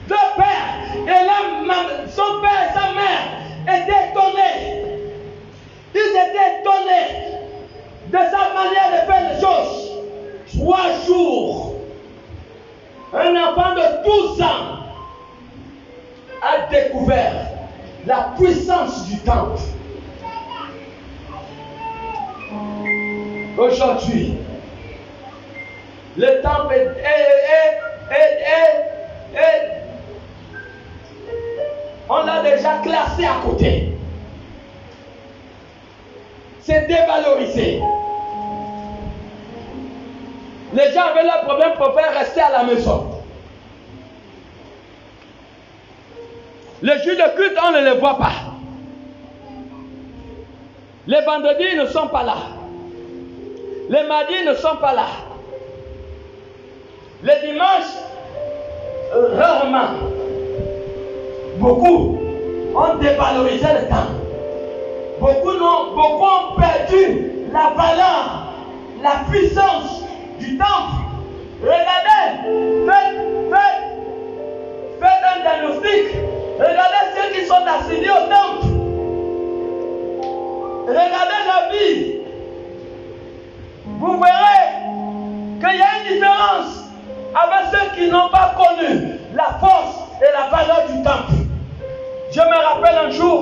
Le père et son père et sa mère étaient étonnés. Ils étaient étonnés de sa manière de faire les choses. 3 jours. Un enfant de 12 ans a découvert la puissance du temple. Aujourd'hui, le temple on l'a déjà classé à côté. C'est dévalorisé. Les gens avaient leurs problèmes pour faire rester à la maison. Les jours de culte, on ne les voit pas. Les vendredis ne sont pas là. Les mardis ne sont pas là. Les dimanches, rarement. Beaucoup ont dévalorisé le temps. Beaucoup ont perdu la valeur, la puissance du temple. Regardez, faites un diagnostic. Regardez ceux qui sont assidus au temple. Regardez la vie. vous verrez qu'il y a une différence avec ceux qui n'ont pas connu la force et la valeur du temple. Je me rappelle un jour,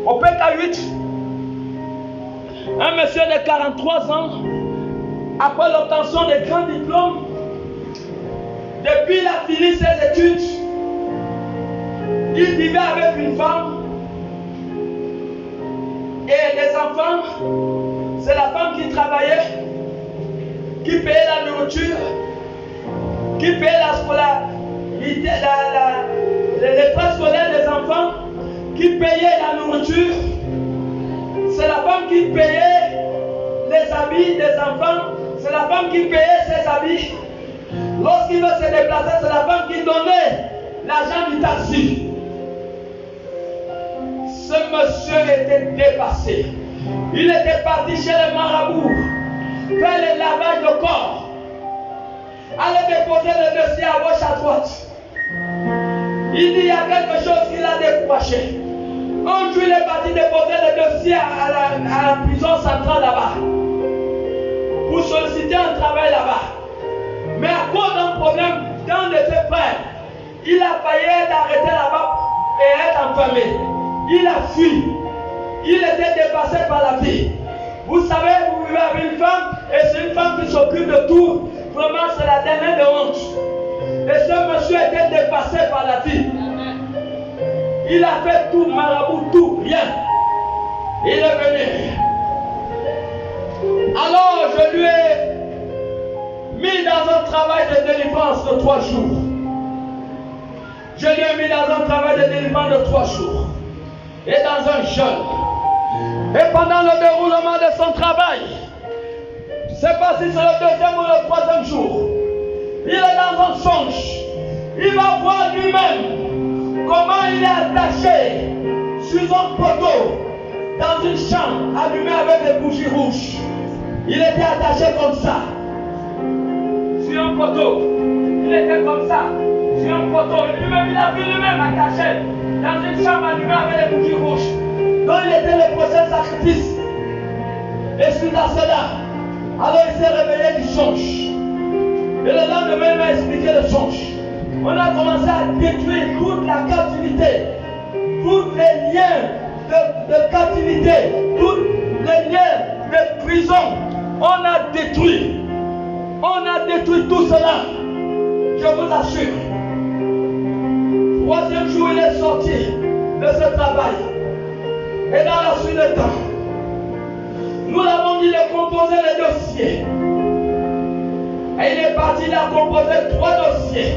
au PK8, un monsieur de 43 ans, après l'obtention des grands diplômes, depuis il a fini ses études, il vivait avec une femme et des enfants. C'est la femme qui travaillait, qui payait la nourriture, qui payait la scolarité, les frais scolaires des enfants, qui payait la nourriture. C'est la femme qui payait les habits des enfants. C'est la femme qui payait ses habits. Lorsqu'il veut se déplacer, c'est la femme qui donnait l'argent du taxi. Ce monsieur était dépassé. Il était parti chez les marabouts faire le lavage de corps. Aller déposer le dossier à gauche, à droite. Il dit il y a quelque chose qu'il a découragé. Un jour, il est parti déposer le dossier à la prison centrale là-bas pour solliciter un travail là-bas. Mais à cause d'un problème d'un de ses frères, il a failli être arrêté là-bas et être enfermé. Il a fui. Il était dépassé par la vie. Vous savez, vous vivez avec une femme et c'est une femme qui s'occupe de tout. Vraiment, c'est la dernière de honte. Et ce monsieur était dépassé par la vie. Il a fait tout, marabout, tout, rien. Il est venu. Alors, je lui ai mis dans un travail de délivrance de 3 jours. Je lui ai mis dans un travail de délivrance de 3 jours. Et dans un jeûne. Et pendant le déroulement de son travail, c'est pas si c'est le 2e ou le 3e jour, il est dans un songe. Il va voir lui-même comment il est attaché sur un poteau dans une chambre allumée avec des bougies rouges. Il était attaché comme ça sur un poteau. Il était comme ça sur un poteau. Lui-même, il a vu lui-même attaché dans une chambre allumée avec des bougies rouges. Donc il était le prochain sacrifice. Et suite à cela, alors il s'est réveillé du songe. Et le lendemain, il m'a expliqué le songe. On a commencé à détruire toute la captivité, tous les liens de captivité, tous les liens de prison. On a détruit tout cela. Je vous assure. 3e jour, il est sorti de ce travail. Et dans la suite du temps, nous l'avons dit de composer les dossiers. Et il est parti, il a composé 3 dossiers.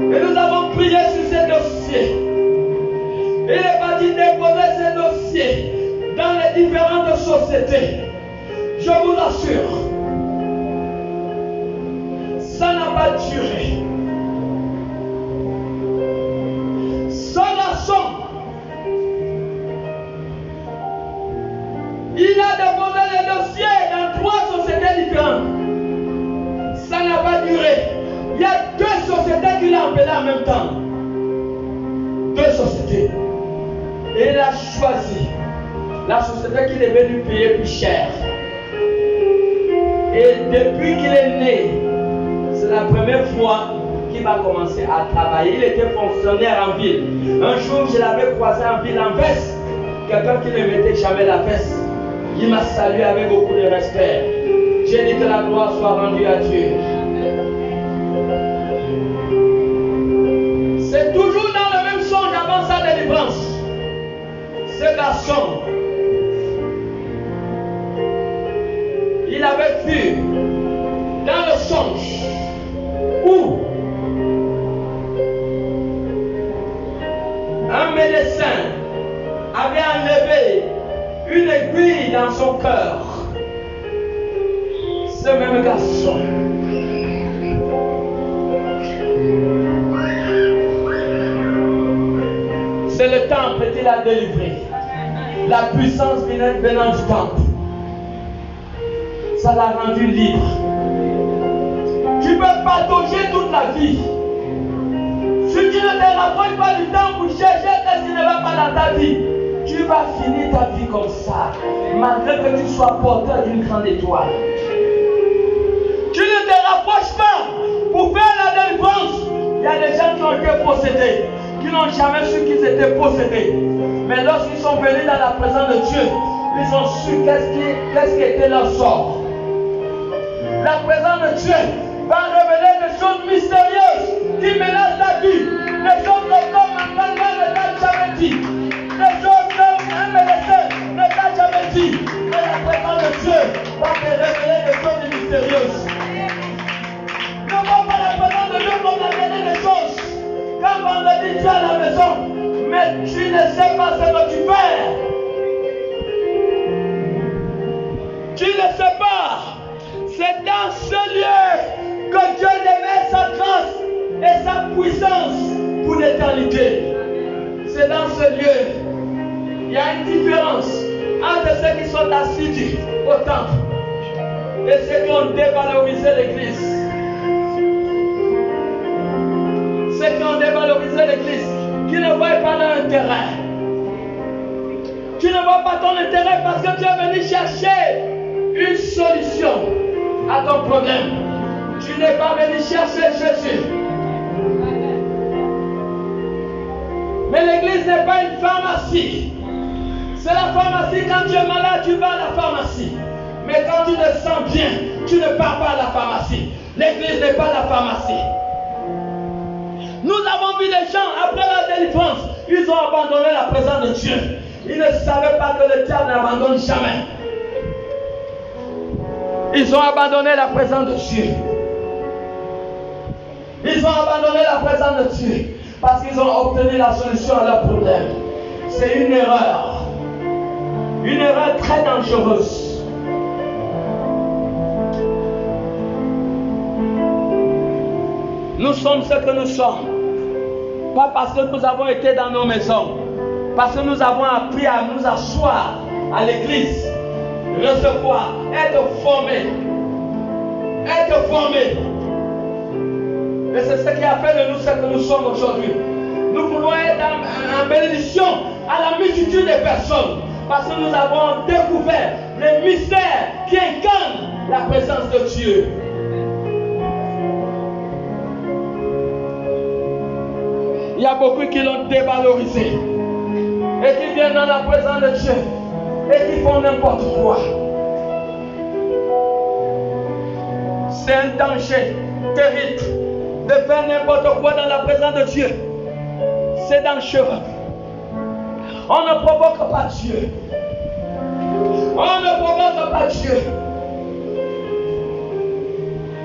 Et nous avons prié sur ces dossiers. Il est parti déposer ces dossiers dans les différentes sociétés. Je vous assure, ça n'a pas duré. Ce garçon, il a déposé les dossiers dans 3 sociétés différentes. Ça n'a pas duré. Il y a 2 sociétés qu'il a appelées en même temps. 2 sociétés. Et il a choisi la société qui devait lui payer plus cher. Et depuis qu'il est né, c'est la première fois qu'il va commencer à travailler. Il était fonctionnaire en ville. Un jour, je l'avais croisé en ville en veste. Quelqu'un qui ne mettait jamais la veste. Il m'a salué avec beaucoup de respect. J'ai dit que la gloire soit rendue à Dieu. C'est toujours dans le même songe avant sa délivrance. Ce garçon, il avait vu dans le songe où un médecin avait enlevé une aiguille dans son cœur. Ce même garçon, c'est le temple qu'il a délivré. La puissance venant du temple, ça l'a rendu libre. Tu peux patauger toute la vie. Si tu ne te rapproches pas du temps pour chercher ce qui ne va pas dans ta vie, Tu vas finir ta vie comme ça, malgré que tu sois porteur d'une grande étoile. Tu ne te rapproches pas pour faire la délivrance. Il y a des gens qui ont été possédés, qui n'ont jamais su qu'ils étaient possédés. Mais lorsqu'ils sont venus dans la présence de Dieu, ils ont su qu'est-ce qui était leur sort. La présence de Dieu va révéler des choses mystérieuses qui menacent ta vie. Des choses comme un grand ne t'a jamais dit. Des choses comme un médecin ne t'a jamais dit. Mais la présence de Dieu va te révéler des choses mystérieuses. Ne vois pas la présence de Dieu comme la révéler des choses. Quand vendredi tu es à la maison, mais tu ne sais pas ce que tu fais. Tu ne sais pas. C'est dans ce lieu que Dieu déverse sa grâce et sa puissance pour l'éternité. C'est dans ce lieu. Il y a une différence entre ceux qui sont assidus au temple et ceux qui ont dévalorisé l'église. Ceux qui ont dévalorisé l'église, qui ne voient pas leur intérêt. Tu ne vois pas ton intérêt parce que tu es venu chercher une solution à ton problème. Tu n'es pas venu chercher Jésus. Mais l'église n'est pas une pharmacie. C'est la pharmacie. Quand tu es malade, tu vas à la pharmacie. Mais quand tu te sens bien, tu ne pars pas à la pharmacie. L'église n'est pas la pharmacie. Nous avons vu des gens, après la délivrance, ils ont abandonné la présence de Dieu. Ils ne savaient pas que le diable n'abandonne jamais. Ils ont abandonné la présence de Dieu. Ils ont abandonné la présence de Dieu parce qu'ils ont obtenu la solution à leur problème. C'est une erreur. Une erreur très dangereuse. Nous sommes ce que nous sommes. Pas parce que nous avons été dans nos maisons. Parce que nous avons appris à nous asseoir à l'église. Recevoir, être formé. Être formé. Et c'est ce qui a fait de nous ce que nous sommes aujourd'hui. Nous voulons être en bénédiction à la multitude des personnes. Parce que nous avons découvert les mystères qui incarnent la présence de Dieu. Il y a beaucoup qui l'ont dévalorisé. Et qui viennent dans la présence de Dieu. Et qui font n'importe quoi. C'est un danger terrible de faire n'importe quoi dans la présence de Dieu. C'est dangereux. On ne provoque pas Dieu. On ne provoque pas Dieu.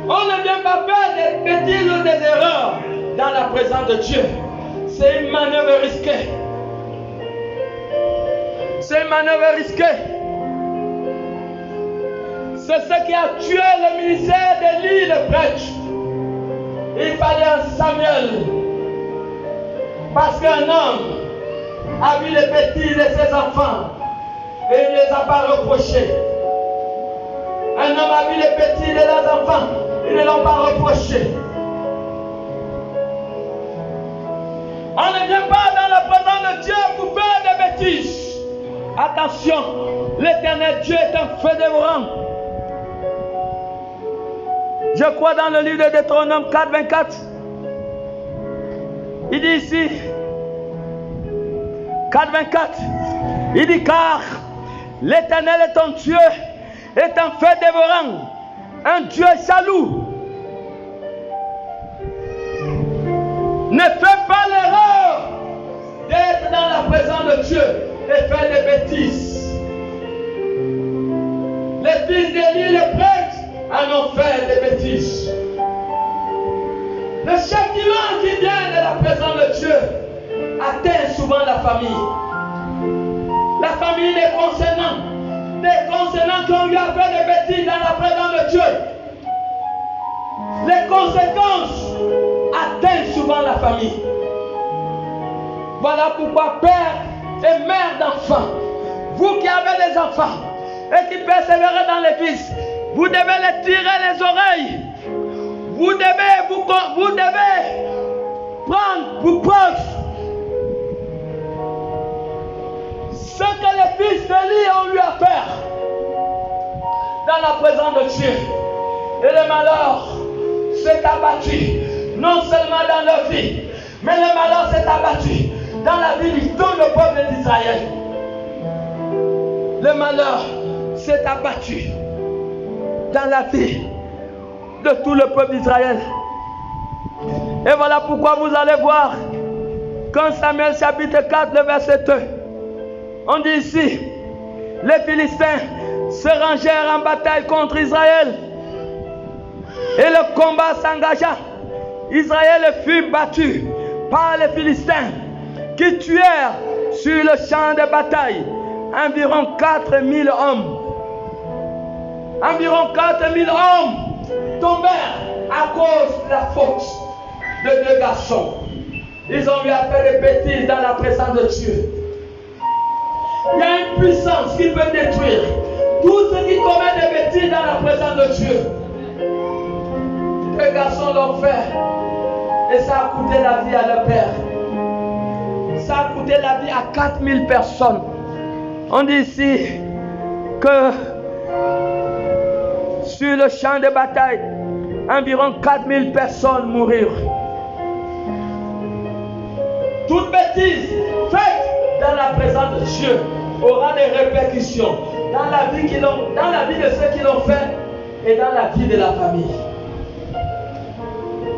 On ne vient pas faire des bêtises ou des erreurs dans la présence de Dieu. C'est une manœuvre risquée. C'est une manœuvre risquée. C'est ce qui a tué le ministère d'Élie le prêtre. Il fallait un Samuel. Parce qu'un homme a vu les bêtises de ses enfants et il ne les a pas reprochés. Un homme a vu les bêtises de leurs enfants, ils ne l'ont pas reproché. On ne vient pas dans la présence de Dieu pour faire des bêtises. Attention, l'Éternel Dieu est un feu dévorant. Je crois dans le livre de Deutéronome 4, 24. Il dit ici, 4, 24, il dit car l'Éternel est ton Dieu, est un feu dévorant, un Dieu jaloux. Ne fais pas l'erreur d'être dans la présence de Dieu et faire des bêtises. Les fils d'Élie, les prêtres, en ont fait des bêtises. Le châtiment qui vient de la présence de Dieu atteint souvent la famille. La famille des concernants qui ont eu à faire des bêtises dans la présence de Dieu. Les conséquences atteignent souvent la famille. Voilà pourquoi père et mère d'enfants, vous qui avez des enfants et qui persévérez dans l'église, vous devez les tirer les oreilles. Vous devez prendre pour preuve ce que les fils d'Élie ont eu à faire dans la présence de Dieu. Et le malheur s'est abattu, non seulement dans leur vie, mais le malheur s'est abattu dans la vie de tout le peuple d'Israël. Le malheur s'est abattu dans la vie de tout le peuple d'Israël. Et voilà pourquoi vous allez voir, quand Samuel chapitre 4, le verset 2, on dit ici, les Philistins se rangèrent en bataille contre Israël. Et le combat s'engagea. Israël fut battu par les Philistins qui tuèrent sur le champ de bataille environ 4000 hommes. Environ 4000 hommes tombèrent à cause de la faute de deux garçons. Ils ont eu à faire des bêtises dans la présence de Dieu. Il y a une puissance qui peut détruire tout ce qui commet des bêtises dans la présence de Dieu. Les garçons l'ont fait et ça a coûté la vie à leur père. Ça a coûté la vie à 4000 personnes. On dit ici que sur le champ de bataille, environ 4000 personnes mourirent. Toute bêtise faite dans la présence de Dieu aura des répercussions dans la vie de ceux qui l'ont fait et dans la vie de la famille.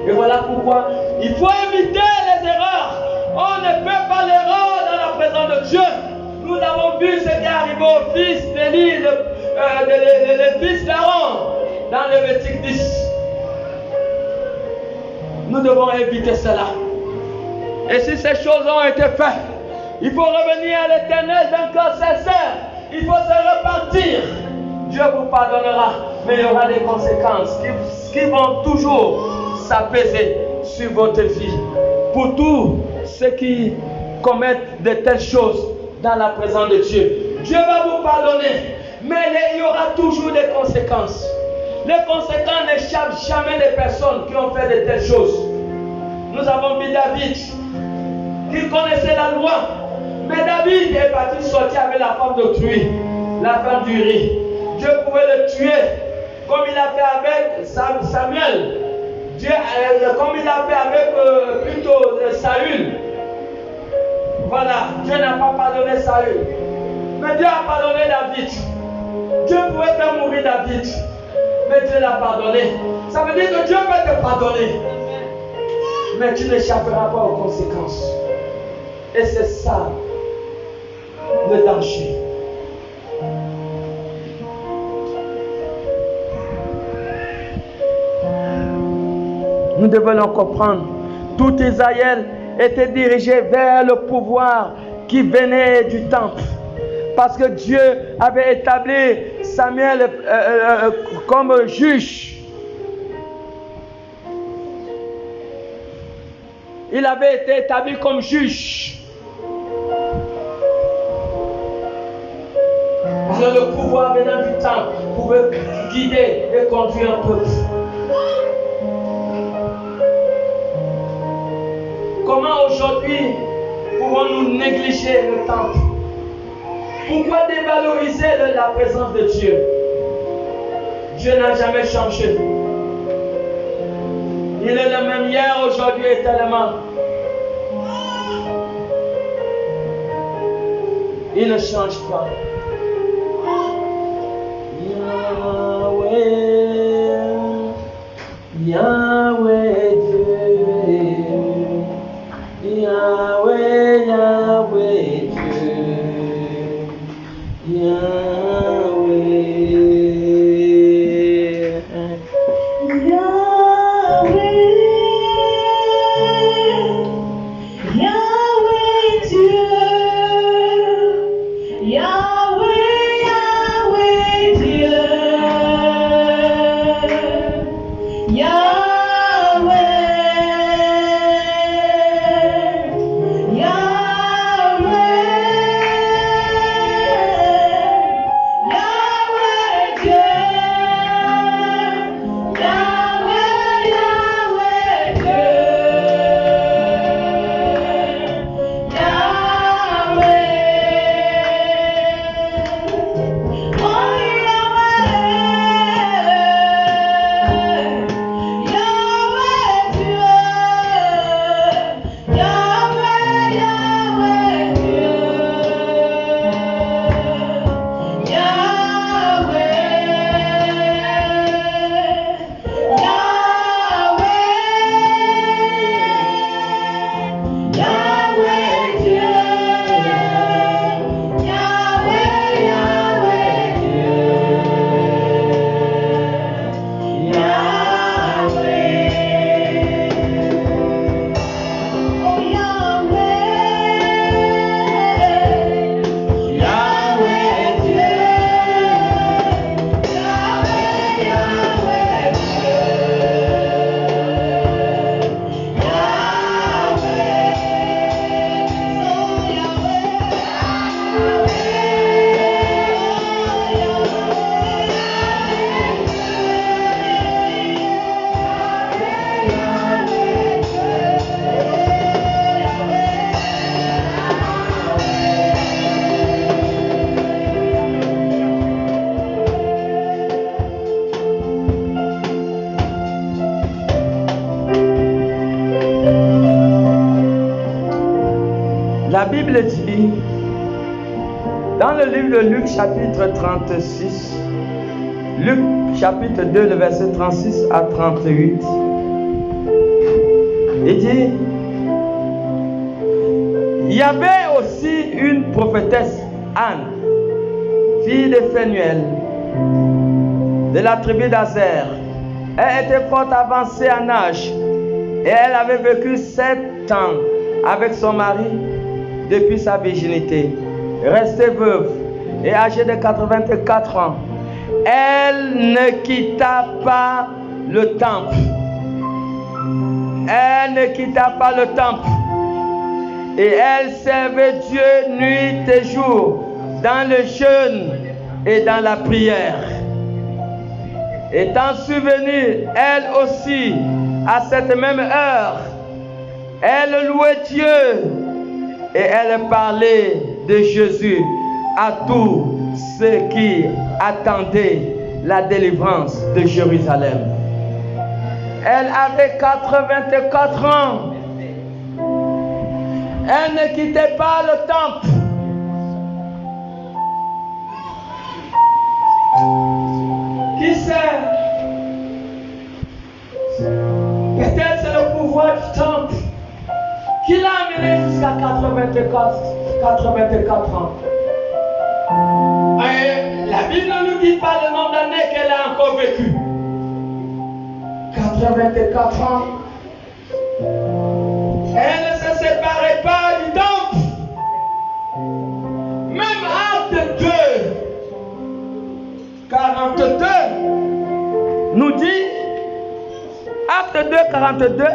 Et voilà pourquoi il faut éviter les erreurs. On ne fait pas l'erreur dans la présence de Dieu. Nous avons vu ce qui est arrivé aux fils d'Élie, les fils d'Aaron, dans Lévitique 10. Nous devons éviter cela. Et si ces choses ont été faites, il faut revenir à l'Éternel d'un cœur sincère. Il faut se repentir. Dieu vous pardonnera, mais il y aura des conséquences qui vont toujours s'apaiser sur votre vie. Pour tous ceux qui commettent de telles choses dans la présence de Dieu, Dieu va vous pardonner, mais il y aura toujours des conséquences. Les conséquences n'échappent jamais des personnes qui ont fait de telles choses. Nous avons vu David, qui connaissait la loi, mais David est parti sortir avec la femme d'autrui, la femme d'Uri. Dieu pouvait le tuer, comme il a fait avec Samuel. Dieu, comme il a fait avec Saül. Voilà, Dieu n'a pas pardonné Saül, mais Dieu a pardonné David. Dieu pouvait faire mourir David, mais Dieu l'a pardonné. Ça veut dire que Dieu peut te pardonner, mais tu n'échapperas pas aux conséquences. Et c'est ça le danger. Nous devons comprendre. Tout Israël était dirigé vers le pouvoir qui venait du temple. Parce que Dieu avait établi Samuel comme juge. Il avait été établi comme juge. Parce que le pouvoir venant du temple pouvait guider et conduire un peuple. Comment aujourd'hui pouvons-nous négliger le temple? Pourquoi dévaloriser la présence de Dieu? Dieu n'a jamais changé. Il est le même hier, aujourd'hui et éternellement. Il ne change pas. Yahweh, Yahweh Dieu. Yahweh, Yahweh Dieu, Yahweh, Yahweh, Yahweh Dieu, Yahweh, Yahweh Dieu, Bible dit, dans le livre de Luc chapitre 36, Luc chapitre 2, le verset 36 à 38, il dit, il y avait aussi une prophétesse, Anne, fille de Phénuel, de la tribu d'Azer. Elle était fort avancée en âge et elle avait vécu 7 ans avec son mari depuis sa virginité. Restée veuve et âgée de 84 ans, elle ne quitta pas le temple. Elle ne quitta pas le temple. Et elle servait Dieu nuit et jour dans le jeûne et dans la prière. Étant souvenue, elle aussi, à cette même heure, elle louait Dieu et elle parlait de Jésus à tous ceux qui attendaient la délivrance de Jérusalem. Elle avait 84 ans. Elle ne quittait pas le temple. Qui sait? Peut-être c'est le pouvoir du temple qui l'a amené jusqu'à 84 ans. Et la Bible ne nous dit pas le nombre d'années qu'elle a encore vécu. 84 ans. Elle ne se séparait pas du temple. Même Acte 2, 42 nous dit, Acte 2, 42,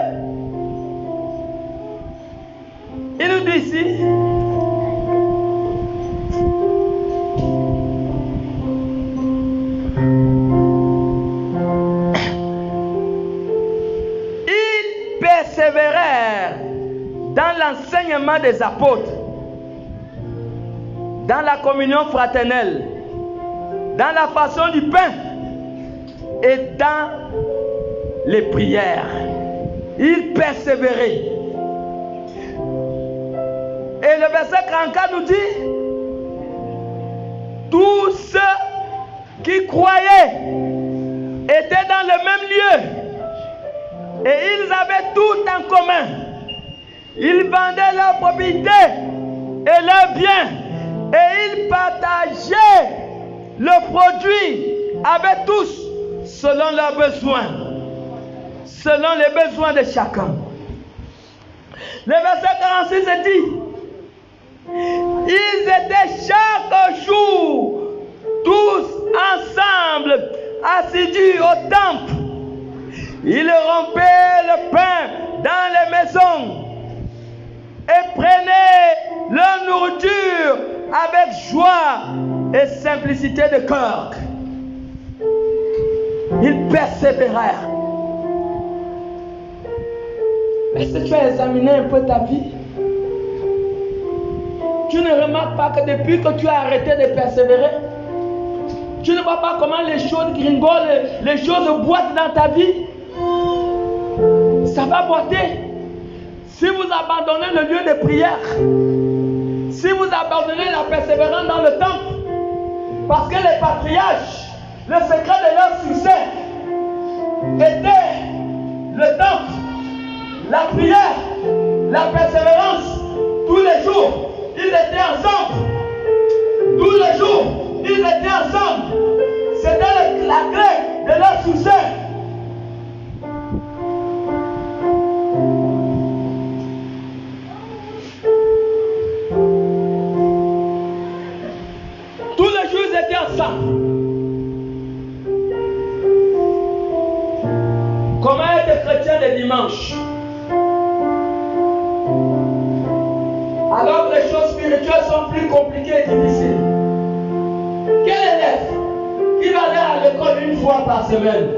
il nous dit ici, ils persévérèrent dans l'enseignement des apôtres, dans la communion fraternelle, dans la façon du pain et dans les prières. Ils persévéraient. Et le verset 34 nous dit, tous ceux qui croyaient étaient dans le même lieu et ils avaient tout en commun. Ils vendaient leurs propriétés et leurs biens et ils partageaient le produit avec tous selon leurs besoins, selon les besoins de chacun. Le verset 46 dit, ils étaient chaque jour tous ensemble assidus au temple. Ils rompaient le pain dans les maisons et prenaient leur nourriture avec joie et simplicité de cœur. Ils persévérèrent. Est-ce que tu as examiné un peu ta vie? Tu ne remarques pas que depuis que tu as arrêté de persévérer, tu ne vois pas comment les choses gringolent, les choses boitent dans ta vie? Ça va boiter. Si vous abandonnez le lieu de prière, si vous abandonnez la persévérance dans le temple, parce que les patriarches, le secret de leur succès était le temple, la prière, la persévérance. Tous les jours, ils étaient ensemble. Tous les jours, ils étaient ensemble. C'était la clé de leur succès. Tous les jours, ils étaient ensemble. Comment être chrétien le dimanche? Alors que les choses spirituelles sont plus compliquées et difficiles. Quel élève qui va aller à l'école une fois par semaine?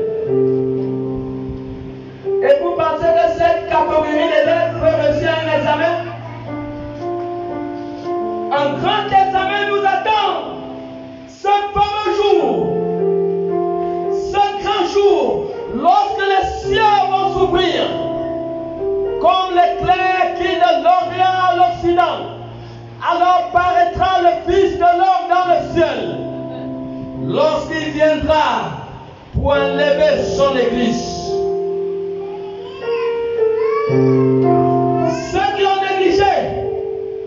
Et vous pensez que cette catégorie d'élèves peut réussir un examen? Un grand examen nous attend. Ce fameux jour, ce grand jour, lorsque les cieux vont s'ouvrir, comme l'éclair qui de l'Orient à l'Occident, lorsqu'il viendra pour enlever son église. Ceux qui ont négligé,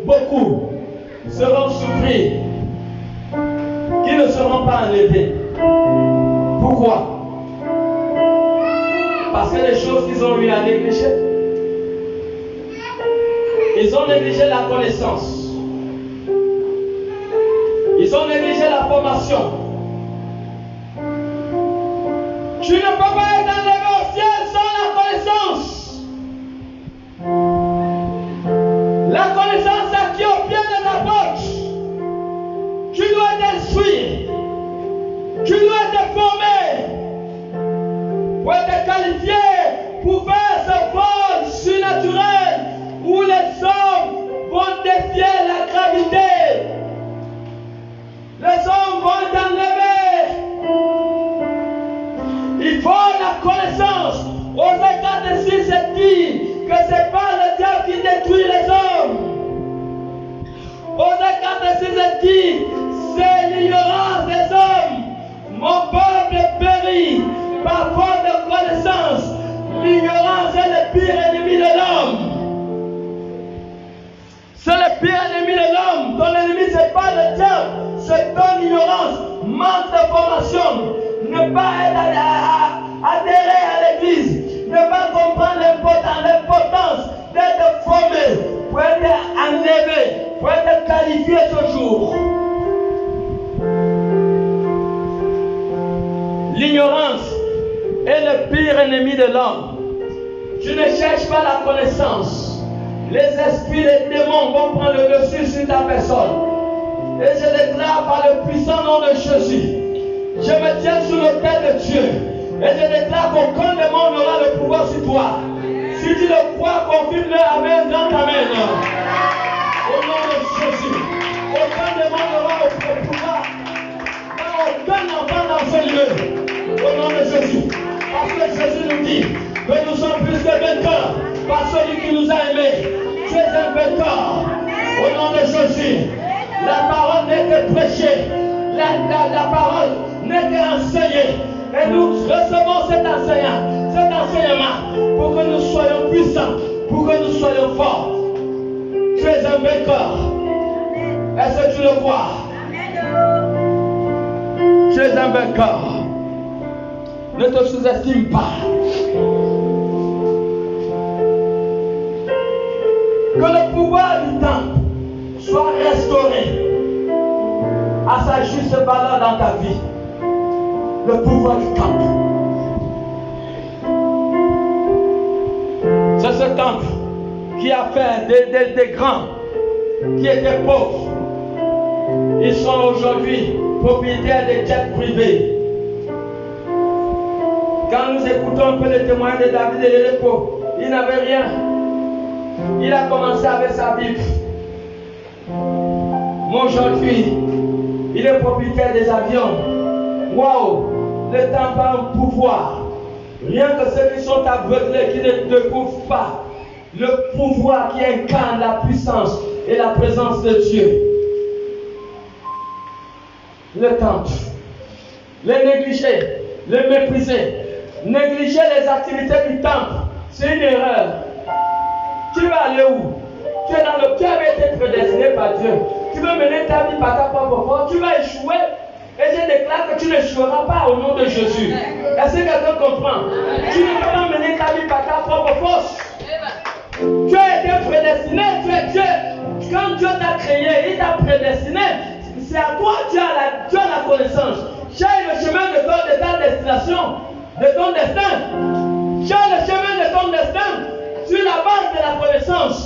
beaucoup seront surpris, qui ne seront pas enlevés. Pourquoi? Parce que les choses qu'ils ont eu à négliger, ils ont négligé la connaissance, ils ont négligé la formation. Tu ne peux pas être enlevé au ciel sans la connaissance. La connaissance acquise au pied de ta porte. Tu dois t'instruire. Tu dois être formé pour être qualifié pour faire ce vol surnaturel où les hommes vont défier la gravité. Les hommes vont t'enlever. Il faut la connaissance. Osée 4:6 dit que ce n'est pas le diable qui détruit les hommes. Osée 4:6 dit c'est l'ignorance des hommes. Mon peuple périt par faute de connaissance. L'ignorance est le pire ennemi de l'homme. C'est le pire ennemi de l'homme. Ton ennemi, ce n'est pas le diable, c'est ton ignorance, manque de formation, ne pas adhérer à l'église, ne pas comprendre l'importance d'être formé, pour être enlevé, pour être qualifié ce jour. L'ignorance est le pire ennemi de l'homme. Tu ne cherches pas la connaissance. Les esprits, les démons vont prendre le dessus sur ta personne. Et je déclare par le puissant nom de Jésus, je me tiens sous l'autel de Dieu. Et je déclare qu'aucun démon n'aura le pouvoir sur toi. Si tu le crois, confirme-le. Amen, grand amen. Au nom de Jésus, aucun démon n'aura le pouvoir. Aucun enfant dans ce lieu. Au nom de Jésus. Parce que Jésus nous dit que nous sommes plus que vainqueurs par celui qui nous a aimés. Tu es un vainqueur. Au nom de Jésus. La parole n'est que prêchée. La parole n'est qu'enseignée. Et nous recevons cet enseignement pour que nous soyons puissants, pour que nous soyons forts. Tu es un vainqueur. Est-ce que tu le crois? Tu es un vainqueur. Ne te sous-estime pas. Que le pouvoir du temple soit restauré à sa juste valeur dans ta vie. Le pouvoir du temple. C'est ce temple qui a fait des grands qui étaient pauvres. Ils sont aujourd'hui propriétaires des jets privés. Quand nous écoutons un peu les témoignages de David et de l'époque, il n'avait rien. Il a commencé avec sa Bible. Mais aujourd'hui, il est propriétaire des avions. Waouh! Le temple a un pouvoir. Rien que ceux qui sont aveuglés, qui ne découvrent pas le pouvoir qui incarne la puissance et la présence de Dieu. Le temple. Les négliger, les mépriser, négliger les activités du temple, c'est une erreur. Tu vas aller où? Tu es dans le cœur et été prédestiné par Dieu. Tu veux mener ta vie par ta propre force, tu vas échouer. Et je déclare que tu n'échoueras pas au nom de Jésus. Est-ce que quelqu'un comprend? Tu ne peux pas mener ta vie par ta propre force. Tu as été prédestiné, tu es Dieu. Quand Dieu t'a créé, il t'a prédestiné. C'est à toi, tu as la connaissance. Cherche le chemin de ta destination, de ton destin. Cherche le chemin de ton destin sur la base de la connaissance.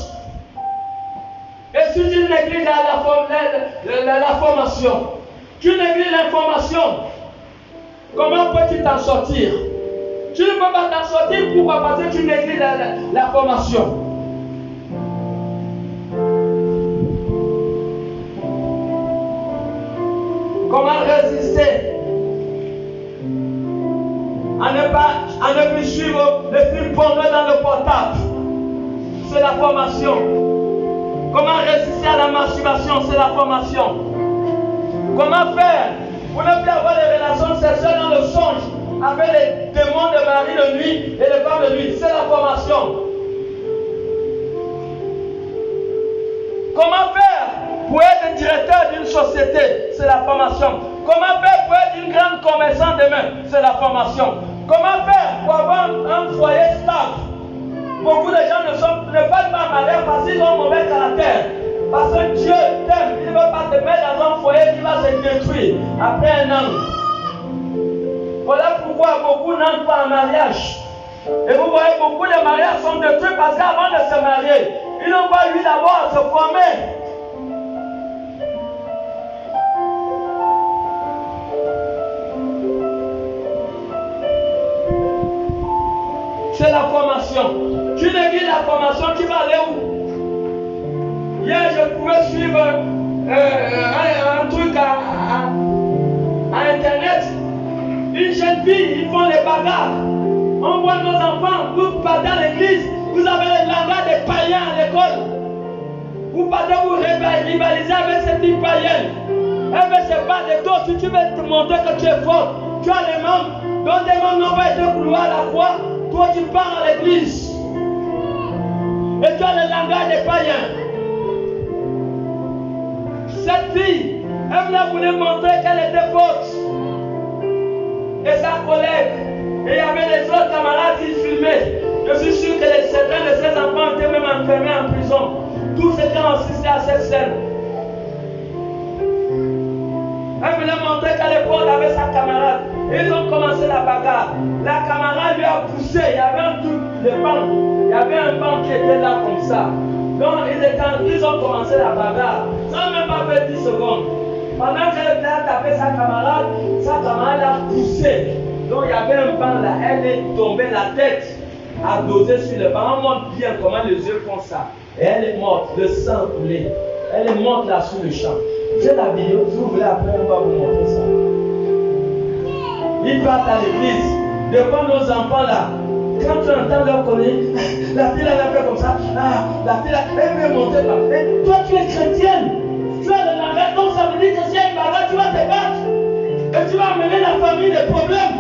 Et si tu négliges la formation, tu négliges l'information, comment peux-tu t'en sortir? Tu ne peux pas t'en sortir, pourquoi? Parce que tu négliges la formation. Comment résister à ne plus suivre le film porno dans le portable? C'est la formation. Comment résister à la masturbation? C'est la formation. Comment faire pour ne plus avoir des avec les démons de mari de nuit et les femmes de nuit. C'est la formation. Comment faire pour être directeur d'une société? C'est la formation. Comment faire pour être une grande commerçante demain? C'est la formation. Comment faire pour avoir un foyer stable? Beaucoup de gens ne veulent pas marier parce qu'ils ont un mauvais caractère. Parce que Dieu t'aime. Il ne veut pas te mettre dans un foyer qui va se détruire après un an. Voilà pourquoi beaucoup n'entrent pas en mariage. Et vous voyez, beaucoup de mariages sont détruits parce qu'avant de se marier, ils n'ont pas eu d'abord à se former. C'est la formation. Tu négliges la formation, tu vas aller où? Hier, je pouvais suivre un truc à Internet. Une jeune fille, ils font les bagarres. On voit nos enfants, vous partez à l'église, vous avez le langage des païens à l'école. Vous partez vous rivaliser avec ces filles païennes. Elle veut se battre et toi, si tu veux te montrer que tu es fort, tu as les membres, dont des membres n'ont pas été cloués à la croix, toi tu pars à l'église. Et tu as le langage des païens. Cette fille, elle voulait montrer qu'elle était forte. Et sa collègue, et il y avait les autres camarades qui filmaient. Je suis sûr que certains de ces enfants étaient même enfermés en prison. Tous étaient assistés à cette scène. Elle voulait montrer qu'elle est forte avec sa camarade. Ils ont commencé la bagarre. La camarade lui a poussé. Il y avait un truc de banc. Il y avait un banc qui était là comme ça. Donc ils ont commencé la bagarre. Ça n'a même pas fait 10 secondes. Pendant qu'elle était à taper sa camarade l'a poussé. Donc il y avait un banc là. Elle est tombée la tête à doser sur le banc. On montre bien comment les yeux font ça. Et elle est morte. Le sang coulé. Elle est morte là sur le champ. J'ai la vidéo. Si vous voulez après on va vous montrer ça. Ils partent à l'église. Devant nos enfants là. Quand tu entends leur connerie, la fille elle a fait comme ça. La fille elle veut monter là. Et toi tu es chrétienne. Tu as le langage. Donc ça veut dire que si y a une bagarre, tu vas te battre. Et tu vas amener la famille des problèmes.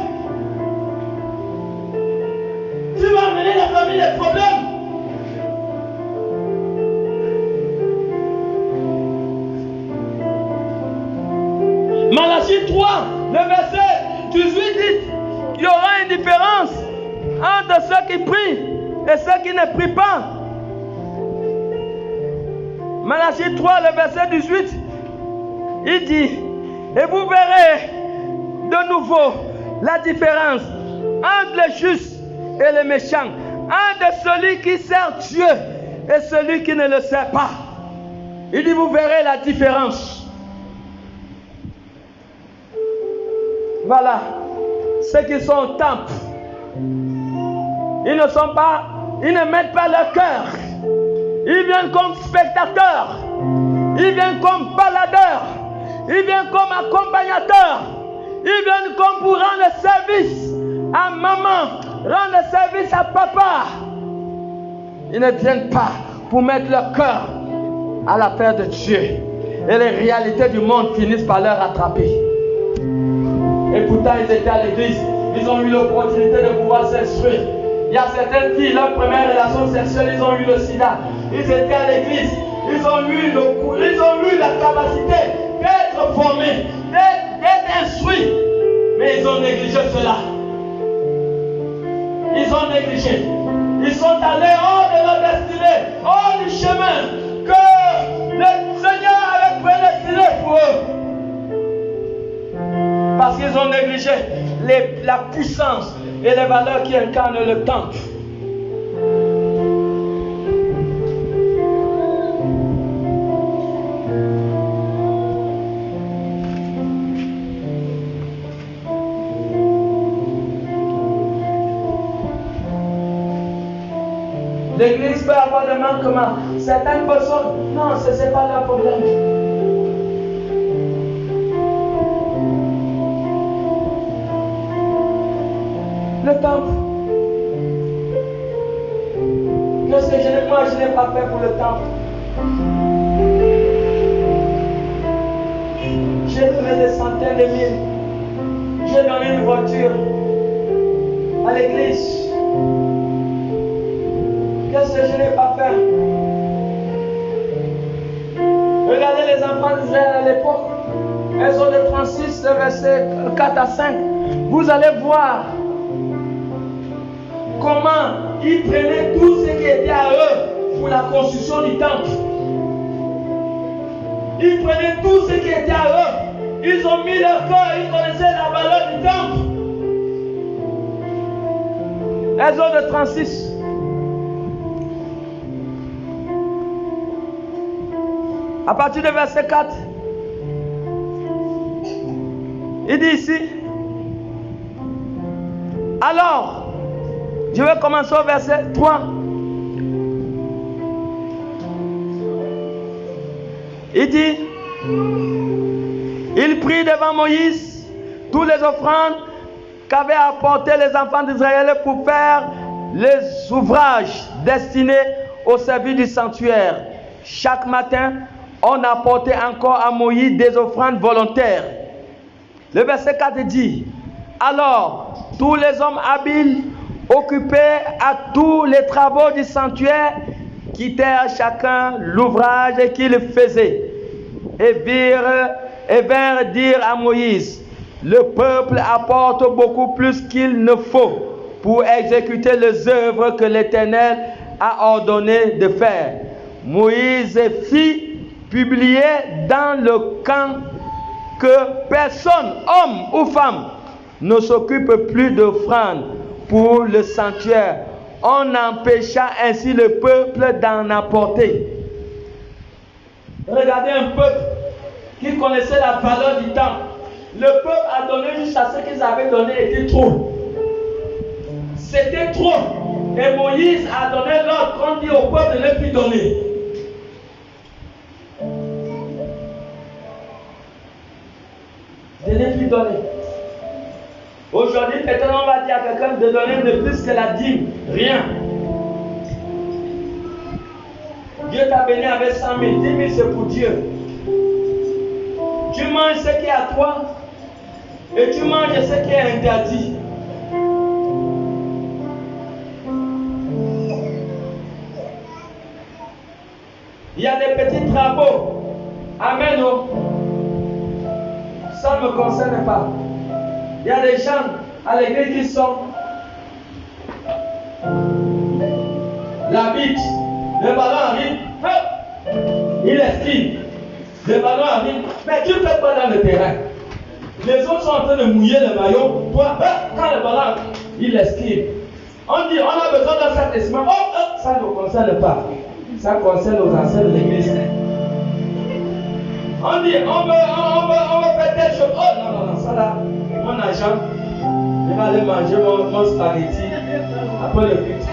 Tu vas amener la famille des problèmes. Malachie 3, le verset 18 dit qu'il y aura une différence entre ceux qui prient et ceux qui ne prient pas. Malachie 3, le verset 18, il dit, et vous verrez de nouveau la différence entre les justes et les méchants, entre celui qui sert Dieu et celui qui ne le sert pas. Il dit, vous verrez la différence. Voilà, ceux qui sont au temple, ils ne mettent pas leur cœur. Ils viennent comme spectateurs, ils viennent comme baladeurs, ils viennent comme accompagnateurs, ils viennent comme pour rendre le service à maman, rendre le service à papa. Ils ne viennent pas pour mettre leur cœur à l'affaire de Dieu. Et les réalités du monde finissent par leur rattraper. Et pourtant, ils étaient à l'église. Ils ont eu l'opportunité de pouvoir s'instruire. Il y a certaines filles, leur première relation sexuelle, ils ont eu le sida. Ils étaient à l'église. Ils ont eu la capacité d'être formés, d'être instruits. Mais ils ont négligé cela. Ils ont négligé. Ils sont allés hors de leur destinée, hors du chemin que le Seigneur avait prédestiné pour eux. Parce qu'ils ont négligé la puissance et les valeurs qui incarnent le temple. L'église peut avoir des manquements. Certaines personnes, non, ce n'est pas leur problème. Le temple. Qu'est-ce que moi je n'ai pas fait pour le temple? J'ai donné des centaines de mille. J'ai donné une voiture. à l'église. Qu'est-ce que je n'ai pas fait? Regardez les enfants d'Israël à l'époque. Exode 36, le verset 4 à 5. Vous allez voir comment ils prenaient tout ce qui était à eux pour la construction du temple. Ils prenaient tout ce qui était à eux. Ils ont mis leur corps, ils connaissaient la valeur du temple. Exode 36. À partir du verset 4, il dit ici, alors, je vais commencer au verset 3. Il dit, il prit devant Moïse tous les offrandes qu'avaient apporté les enfants d'Israël pour faire les ouvrages destinés au service du sanctuaire. Chaque matin, on apportait encore à Moïse des offrandes volontaires. Le verset 4 dit, alors tous les hommes habiles occupés à tous les travaux du sanctuaire quittèrent chacun l'ouvrage qu'il faisait et vinrent dire à Moïse, le peuple apporte beaucoup plus qu'il ne faut pour exécuter les œuvres que l'Éternel a ordonné de faire. Moïse fit publier dans le camp que personne, homme ou femme, ne s'occupe plus d'offrandes pour le sanctuaire. On empêcha ainsi le peuple d'en apporter. Regardez un peuple qui connaissait la valeur du temps. Le peuple a donné jusqu'à ce qu'ils avaient donné était trop. C'était trop. Et Moïse a donné l'ordre qu'on dit au peuple de ne plus donner. De ne plus donner. Aujourd'hui, peut-être on va dire à quelqu'un de donner de plus que la dîme. Rien. Dieu t'a béni avec 100 000. 10 000 c'est pour Dieu. Tu manges ce qui est à toi et tu manges ce qui est interdit. Il y a des petits travaux. Amen. Oh. Ça ne me concerne pas. Il y a des gens à l'église qui sont la bite, le ballon arrive, il esquive. Le ballon arrive, mais tu ne fais pas dans le terrain. Les autres sont en train de mouiller le maillot. Toi, quand le ballon arrive, il esquive. On dit, on a besoin d'un Saint-Esprit. Ça ne me concerne pas. Ça concerne aux anciens de l'église. On dit, on veut faire telle chose. Oh non, ça là, mon agent, il va aller manger mon spaghetti après le culte.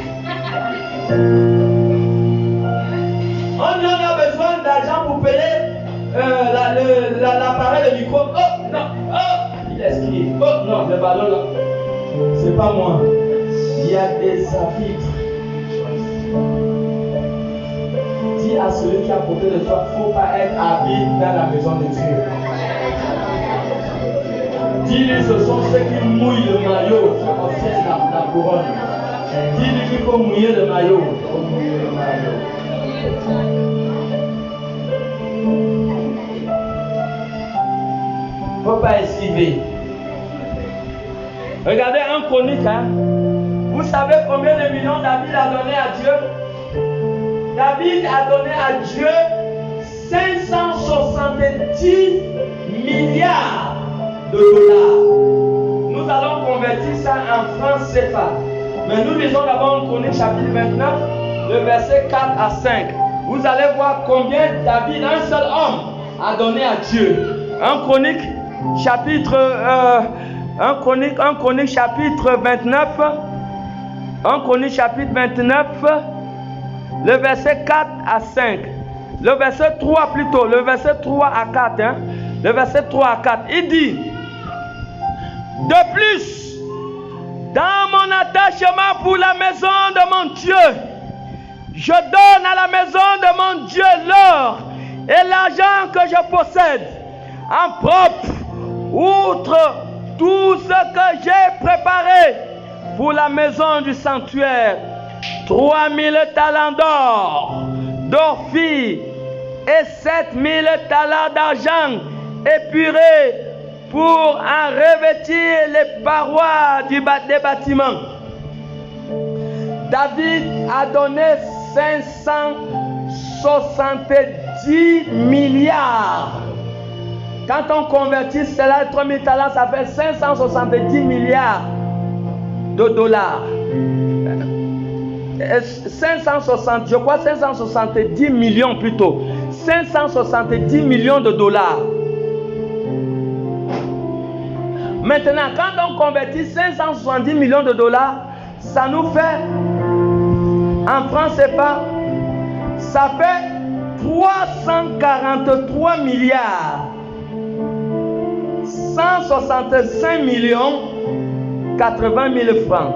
On dit, on a besoin d'argent pour payer l'appareil de micro. Oh non, il esquive. Oh non, le ballon là, c'est pas moi. Il y a des arbitres. Dis à celui qui est à côté de toi, il ne faut pas être habile dans la maison de Dieu. Dis-lui, ce sont ceux qui mouillent le maillot, ça concerne la couronne. Dis-lui qu'il faut mouiller le maillot. Il faut mouiller le maillot. Il ne faut pas esquiver. Regardez un chronique, hein. Vous savez combien de millions David a donné à Dieu? David a donné à Dieu 570 milliards de dollars. Nous allons convertir ça en francs CFA. Mais nous lisons d'abord en Chronique chapitre 29, le verset 4 à 5. Vous allez voir combien David, un seul homme, a donné à Dieu. En Chronique chapitre 29. En Chronique chapitre 29, le verset 4 à 5. Le verset 3 plutôt, le verset 3 à 4. Hein? Le verset 3 à 4. Il dit, de plus, dans mon attachement pour la maison de mon Dieu, je donne à la maison de mon Dieu l'or et l'argent que je possède en propre, outre tout ce que j'ai préparé pour la maison du sanctuaire 3000 talents d'or, d'orphie et 7000 talents d'argent épuré pour en revêtir les parois des bâtiments. David a donné 570 milliards. Quand on convertit cela, 3000 talents, ça fait 570 milliards de dollars. 570 millions plutôt. 570 millions de dollars. Maintenant, quand on convertit 570 millions de dollars, ça nous fait, en francs CFA, ça fait 343 milliards 165 millions 80 000 francs.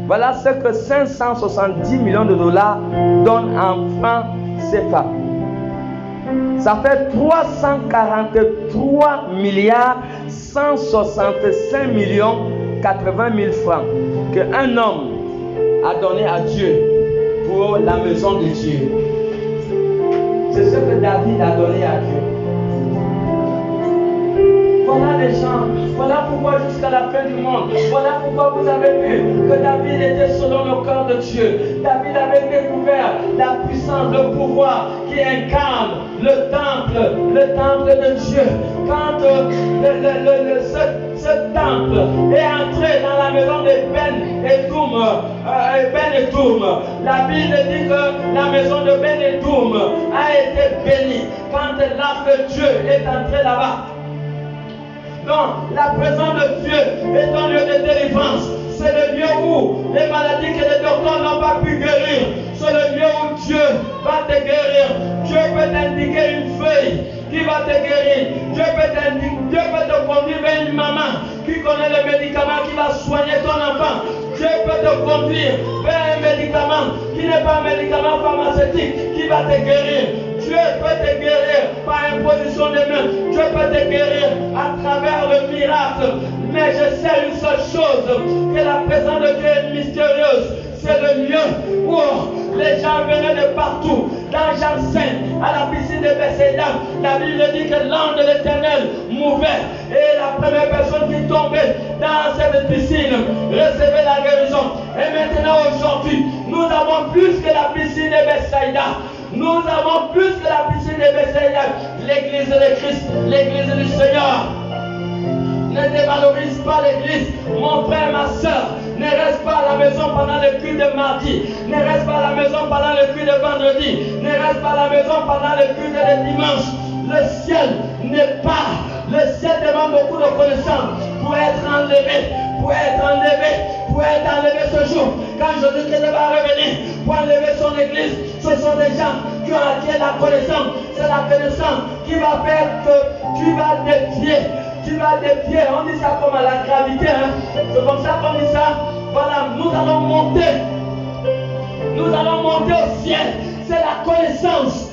Voilà ce que 570 millions de dollars donnent en francs CFA. Ça fait 343 milliards 165 millions 80 000 francs qu'un homme a donné à Dieu pour la maison de Dieu. C'est ce que David a donné à Dieu. Voilà les gens, voilà pourquoi jusqu'à la fin du monde, voilà pourquoi vous avez vu que David était selon le cœur de Dieu. David avait découvert la puissance, le pouvoir qui incarne le temple de Dieu. Quand ce temple est entré dans la maison de Ben Edoum, la Bible dit que la maison de Ben Edoum a été bénie quand l'âme de Dieu est entrée là-bas. Donc, la présence de Dieu est un lieu de délivrance. C'est le lieu où les maladies que les docteurs n'ont pas pu guérir, c'est le lieu où Dieu va te guérir. Dieu peut t'indiquer une feuille qui va te guérir. Dieu peut te conduire vers une maman qui connaît le médicament qui va soigner ton enfant. Dieu peut te conduire vers un médicament qui n'est pas un médicament pharmaceutique qui va te guérir. Dieu peut te guérir par imposition des mains. Dieu peut te guérir à travers le miracle. Mais je sais une seule chose, que la présence de Dieu est mystérieuse. C'est le lieu où les gens venaient de partout. Dans Jean 5, à la piscine de Bethsaïda, la Bible dit que l'ange de l'Éternel mouvait. Et la première personne qui tombait dans cette piscine recevait la guérison. Et maintenant, aujourd'hui, nous avons plus que la piscine de Bethsaïda. Nous avons plus que la piscine de Bethsaïda. L'église de Christ, l'église du Seigneur. Ne dévalorise pas l'église, mon frère, ma soeur. Ne reste pas à la maison pendant le culte de mardi. Ne reste pas à la maison pendant le culte de vendredi. Ne reste pas à la maison pendant le culte de dimanche. Le ciel n'est pas. Le ciel demande beaucoup de connaissances pour être enlevé. Pour être enlevé ce jour. Quand Jésus-Christ va revenir pour enlever son église, ce sont des gens qui ont acquis la connaissance. C'est la connaissance qui va faire que tu vas défier. Tu vas défier, on dit ça comme à la gravité, hein? C'est comme ça qu'on dit ça. Voilà, nous allons monter au ciel. C'est la connaissance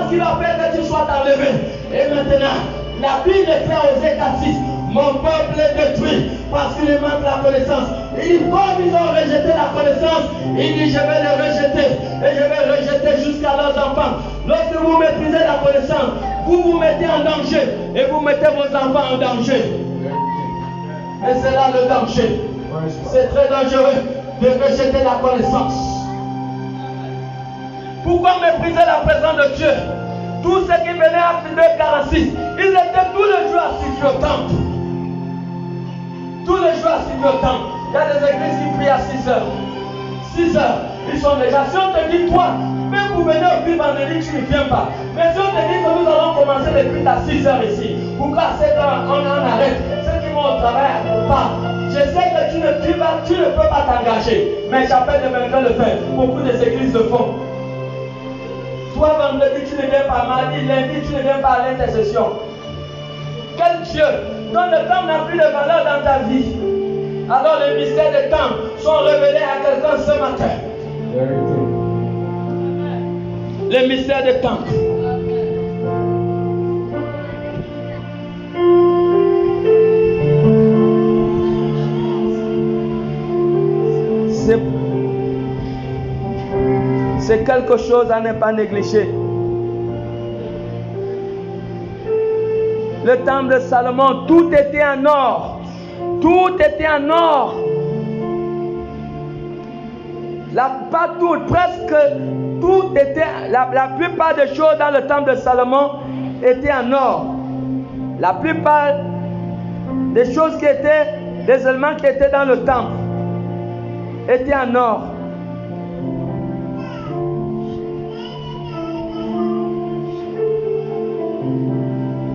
qui va faire que tu sois enlevé. Et maintenant, la Bible déclare aux États-Unis, mon peuple est détruit parce qu'il manque la connaissance. Il dit, comme ils ont rejeté la connaissance, il dit, je vais les rejeter et je vais rejeter jusqu'à leurs enfants. Lorsque vous méprisez la connaissance, vous vous mettez en danger et vous mettez vos enfants en danger. Et c'est là le danger. C'est très dangereux de rejeter la connaissance. Pourquoi mépriser la présence de Dieu? Tous ceux qui venaient à 46, ils étaient tous les jours assis au temple. Tous les jours assis au temple. Il y a des églises qui prient à 6 heures. 6 heures. Ils sont déjà. Si on te dit, toi, même vous venez au culte vendredi, tu ne viens pas. Mais si on te dit que nous allons commencer le culte à 6 heures ici, pourquoi à 7 heures on en arrête? Ceux qui vont au travail pas. Je sais que tu ne peux pas t'engager, mais j'appelle de quelqu'un le faire. Beaucoup des églises le font. Toi, vendredi, tu ne viens pas. Mardi, lundi, tu ne viens pas à l'intercession. Quel Dieu dont le temps n'a plus de valeur dans ta vie. Alors les mystères des temps sont révélés à quelqu'un ce matin. Les mystères des temps. C'est quelque chose à ne pas négliger. Le temple de Salomon, tout était en or. Tout était en or. Pas tout, presque tout était, la plupart des choses dans le temple de Salomon étaient en or. La plupart des choses qui étaient, des éléments qui étaient dans le temple étaient en or.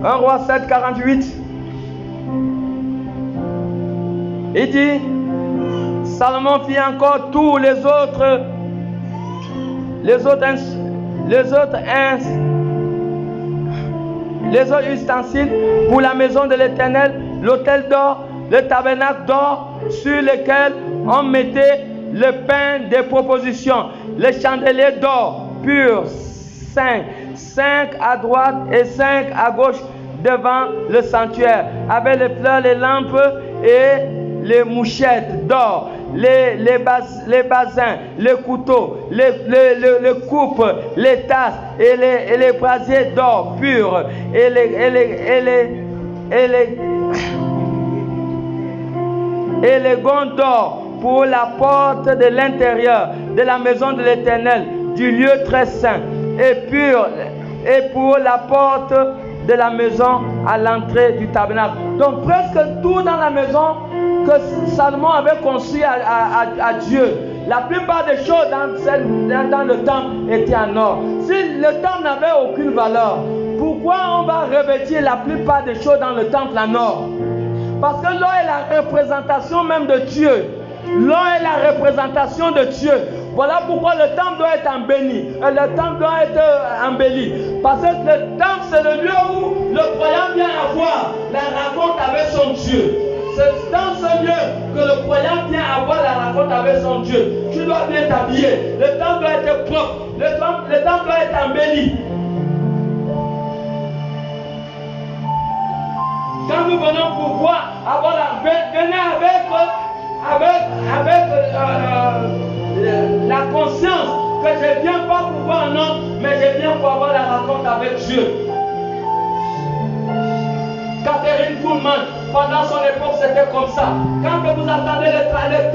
Un roi 7, 48. Il dit, Salomon fit encore tous les autres ustensiles pour la maison de l'Éternel, l'autel d'or, le tabernacle d'or sur lequel on mettait le pain des propositions, les chandeliers d'or pur, 5 à droite et 5 à gauche devant le sanctuaire, avec les fleurs, les lampes et les mouchettes d'or, les basins, les couteaux, les coupes, les tasses et les brasiers d'or pur et les gonds d'or pour la porte de l'intérieur de la maison de l'Éternel, du lieu très saint, et pour la porte de la maison à l'entrée du tabernacle. Donc presque tout dans la maison que Salomon avait construit à Dieu, la plupart des choses dans le temple étaient en or. Si le temple n'avait aucune valeur, pourquoi on va revêtir la plupart des choses dans le temple en or? Parce que l'or est la représentation même de Dieu. L'or est la représentation de Dieu. Voilà pourquoi le temple doit être embelli. Le temple doit être embelli. Parce que le temple, c'est le lieu où le croyant vient avoir la rencontre avec son Dieu. C'est dans ce lieu que le croyant vient avoir la rencontre avec son Dieu. Tu dois bien t'habiller. Le temple doit être propre. Le temple doit être embelli. Quand nous venons pour voir, venez avec la conscience que je viens pas pour voir un homme, mais je viens pour avoir la rencontre avec Dieu. Catherine Kuhlman, pendant son époque, c'était comme ça. Quand vous attendez le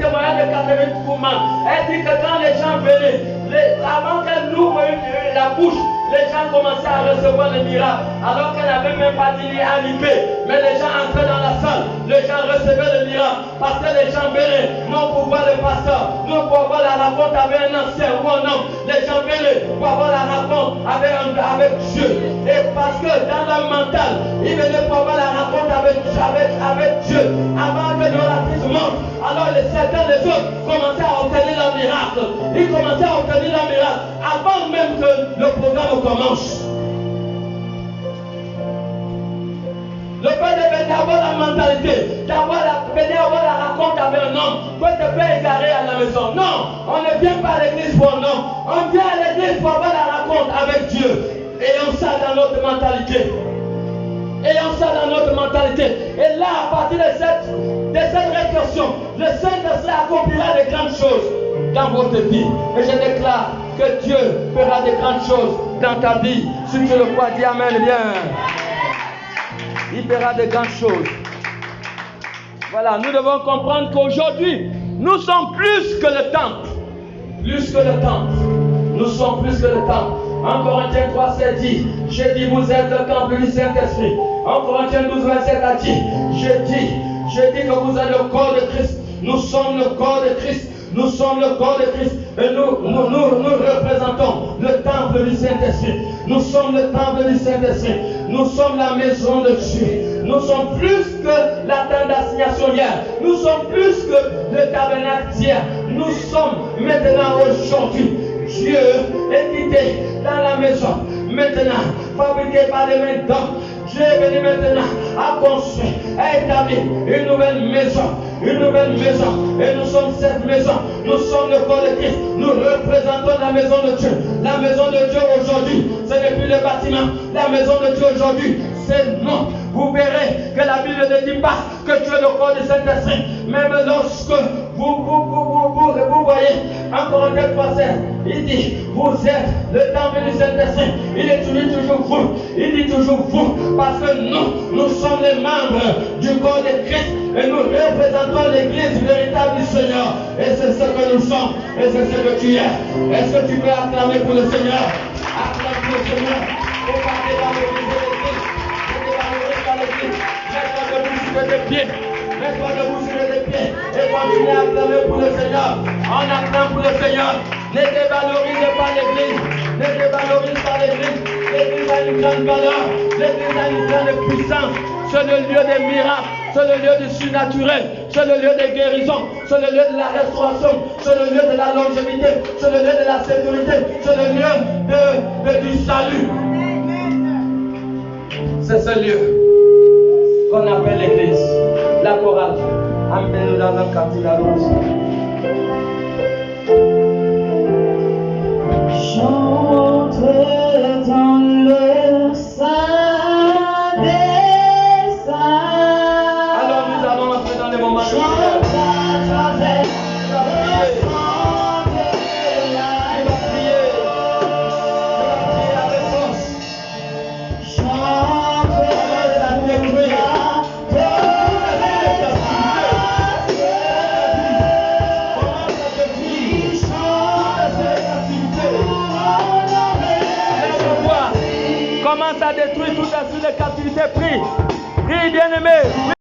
témoignage de Catherine Kuhlman, elle dit que quand les gens venaient, avant qu'elle ouvre la bouche, les gens commençaient à recevoir les miracles, alors qu'elle n'avait même pas dit à l'IP. Mais les gens entraient dans la salle, les gens recevaient le miracle, parce que les gens venaient, non pour voir le pasteur, non pour avoir la rencontre avec un ancien ou un homme. Les gens venaient pour avoir la rencontre avec Dieu. Et parce que dans leur mental, ils venaient pour avoir la rencontre avec Dieu. Avant que l'oratrice monte, alors certains les autres commençaient à obtenir leur miracle. Ils commençaient à obtenir leur miracle avant même que le programme commence. Le fait de venir avoir la mentalité, venir avoir la rencontre avec un homme, peut te faire égarer à la maison. Non, on ne vient pas à l'église pour un homme. On vient à l'église pour avoir la rencontre avec Dieu. Ayons ça dans notre mentalité. Ayons ça dans notre mentalité. Et là, à partir de cette réflexion, le Saint-Esprit accomplira de grandes choses dans votre vie. Et je déclare que Dieu fera de grandes choses dans ta vie. Si tu le crois, dis Amen bien. Il fera de grandes choses. Voilà, nous devons comprendre qu'aujourd'hui, nous sommes plus que le temple. Plus que le temple. Nous sommes plus que le temple. En Corinthiens 3, 7 dit, je dis, vous êtes le temple du Saint-Esprit. En Corinthiens 12, 27 a dit, je dis que vous êtes le corps de Christ. Nous sommes le corps de Christ. Nous sommes le corps de Christ. Et nous représentons le temple du Saint-Esprit. Nous sommes le temple du Saint-Esprit. Nous sommes la maison de Dieu. Nous sommes plus que la tente d'assignation hier. Nous sommes plus que le tabernacle d'hier. Nous sommes maintenant aujourd'hui. Dieu est quitté dans la maison. Maintenant, fabriqué par les mains d'hommes. Dieu est venu maintenant à construire, à établir une nouvelle maison. Une nouvelle maison. Et nous sommes cette maison. Nous sommes le corps de Christ. Nous représentons la maison de Dieu. La maison de Dieu aujourd'hui, ce n'est plus le bâtiment. La maison de Dieu aujourd'hui, c'est non. Vous verrez que la Bible ne dit pas que tu es le corps du Saint-Esprit. Même lorsque vous vous voyez, en Corinthiens 3:16, il dit, vous êtes le temple du Saint-Esprit. Il est toujours vous. Il dit toujours vous. Parce que nous sommes les membres du corps de Christ et nous représentons l'église véritable du Seigneur. Et c'est ce que nous sommes. Et c'est ce que tu es. Est-ce que tu peux acclamer pour le Seigneur? Acclame pour le Seigneur. Faut pas dévaloriser l'église. Faut dévaloriser dans l'église. Mets-toi debout sur tes pieds. Mets-toi debout sur tes pieds. Et continue à acclamer pour le Seigneur. On acclame pour le Seigneur. Ne dévalorise pas l'église. Ne dévalorise pas l'église. L'église a une grande valeur. L'église a une grande puissance. C'est le lieu des miracles. C'est le lieu du surnaturel. C'est le lieu des guérisons. C'est le lieu de la restauration. C'est le lieu de la longévité. C'est le lieu de la sécurité. C'est le lieu du salut. C'est ce lieu qu'on appelle l'église. La chorale. Amenez-nous dans un quartier d'avance. Chante dans le sein des saints. Alors nous allons entrer dans les moments de prière. Chante à travers le sang de la avec force. Chante la gloire de Commence à détruire toute esprit de captivité. Prie. Prie, bien-aimé.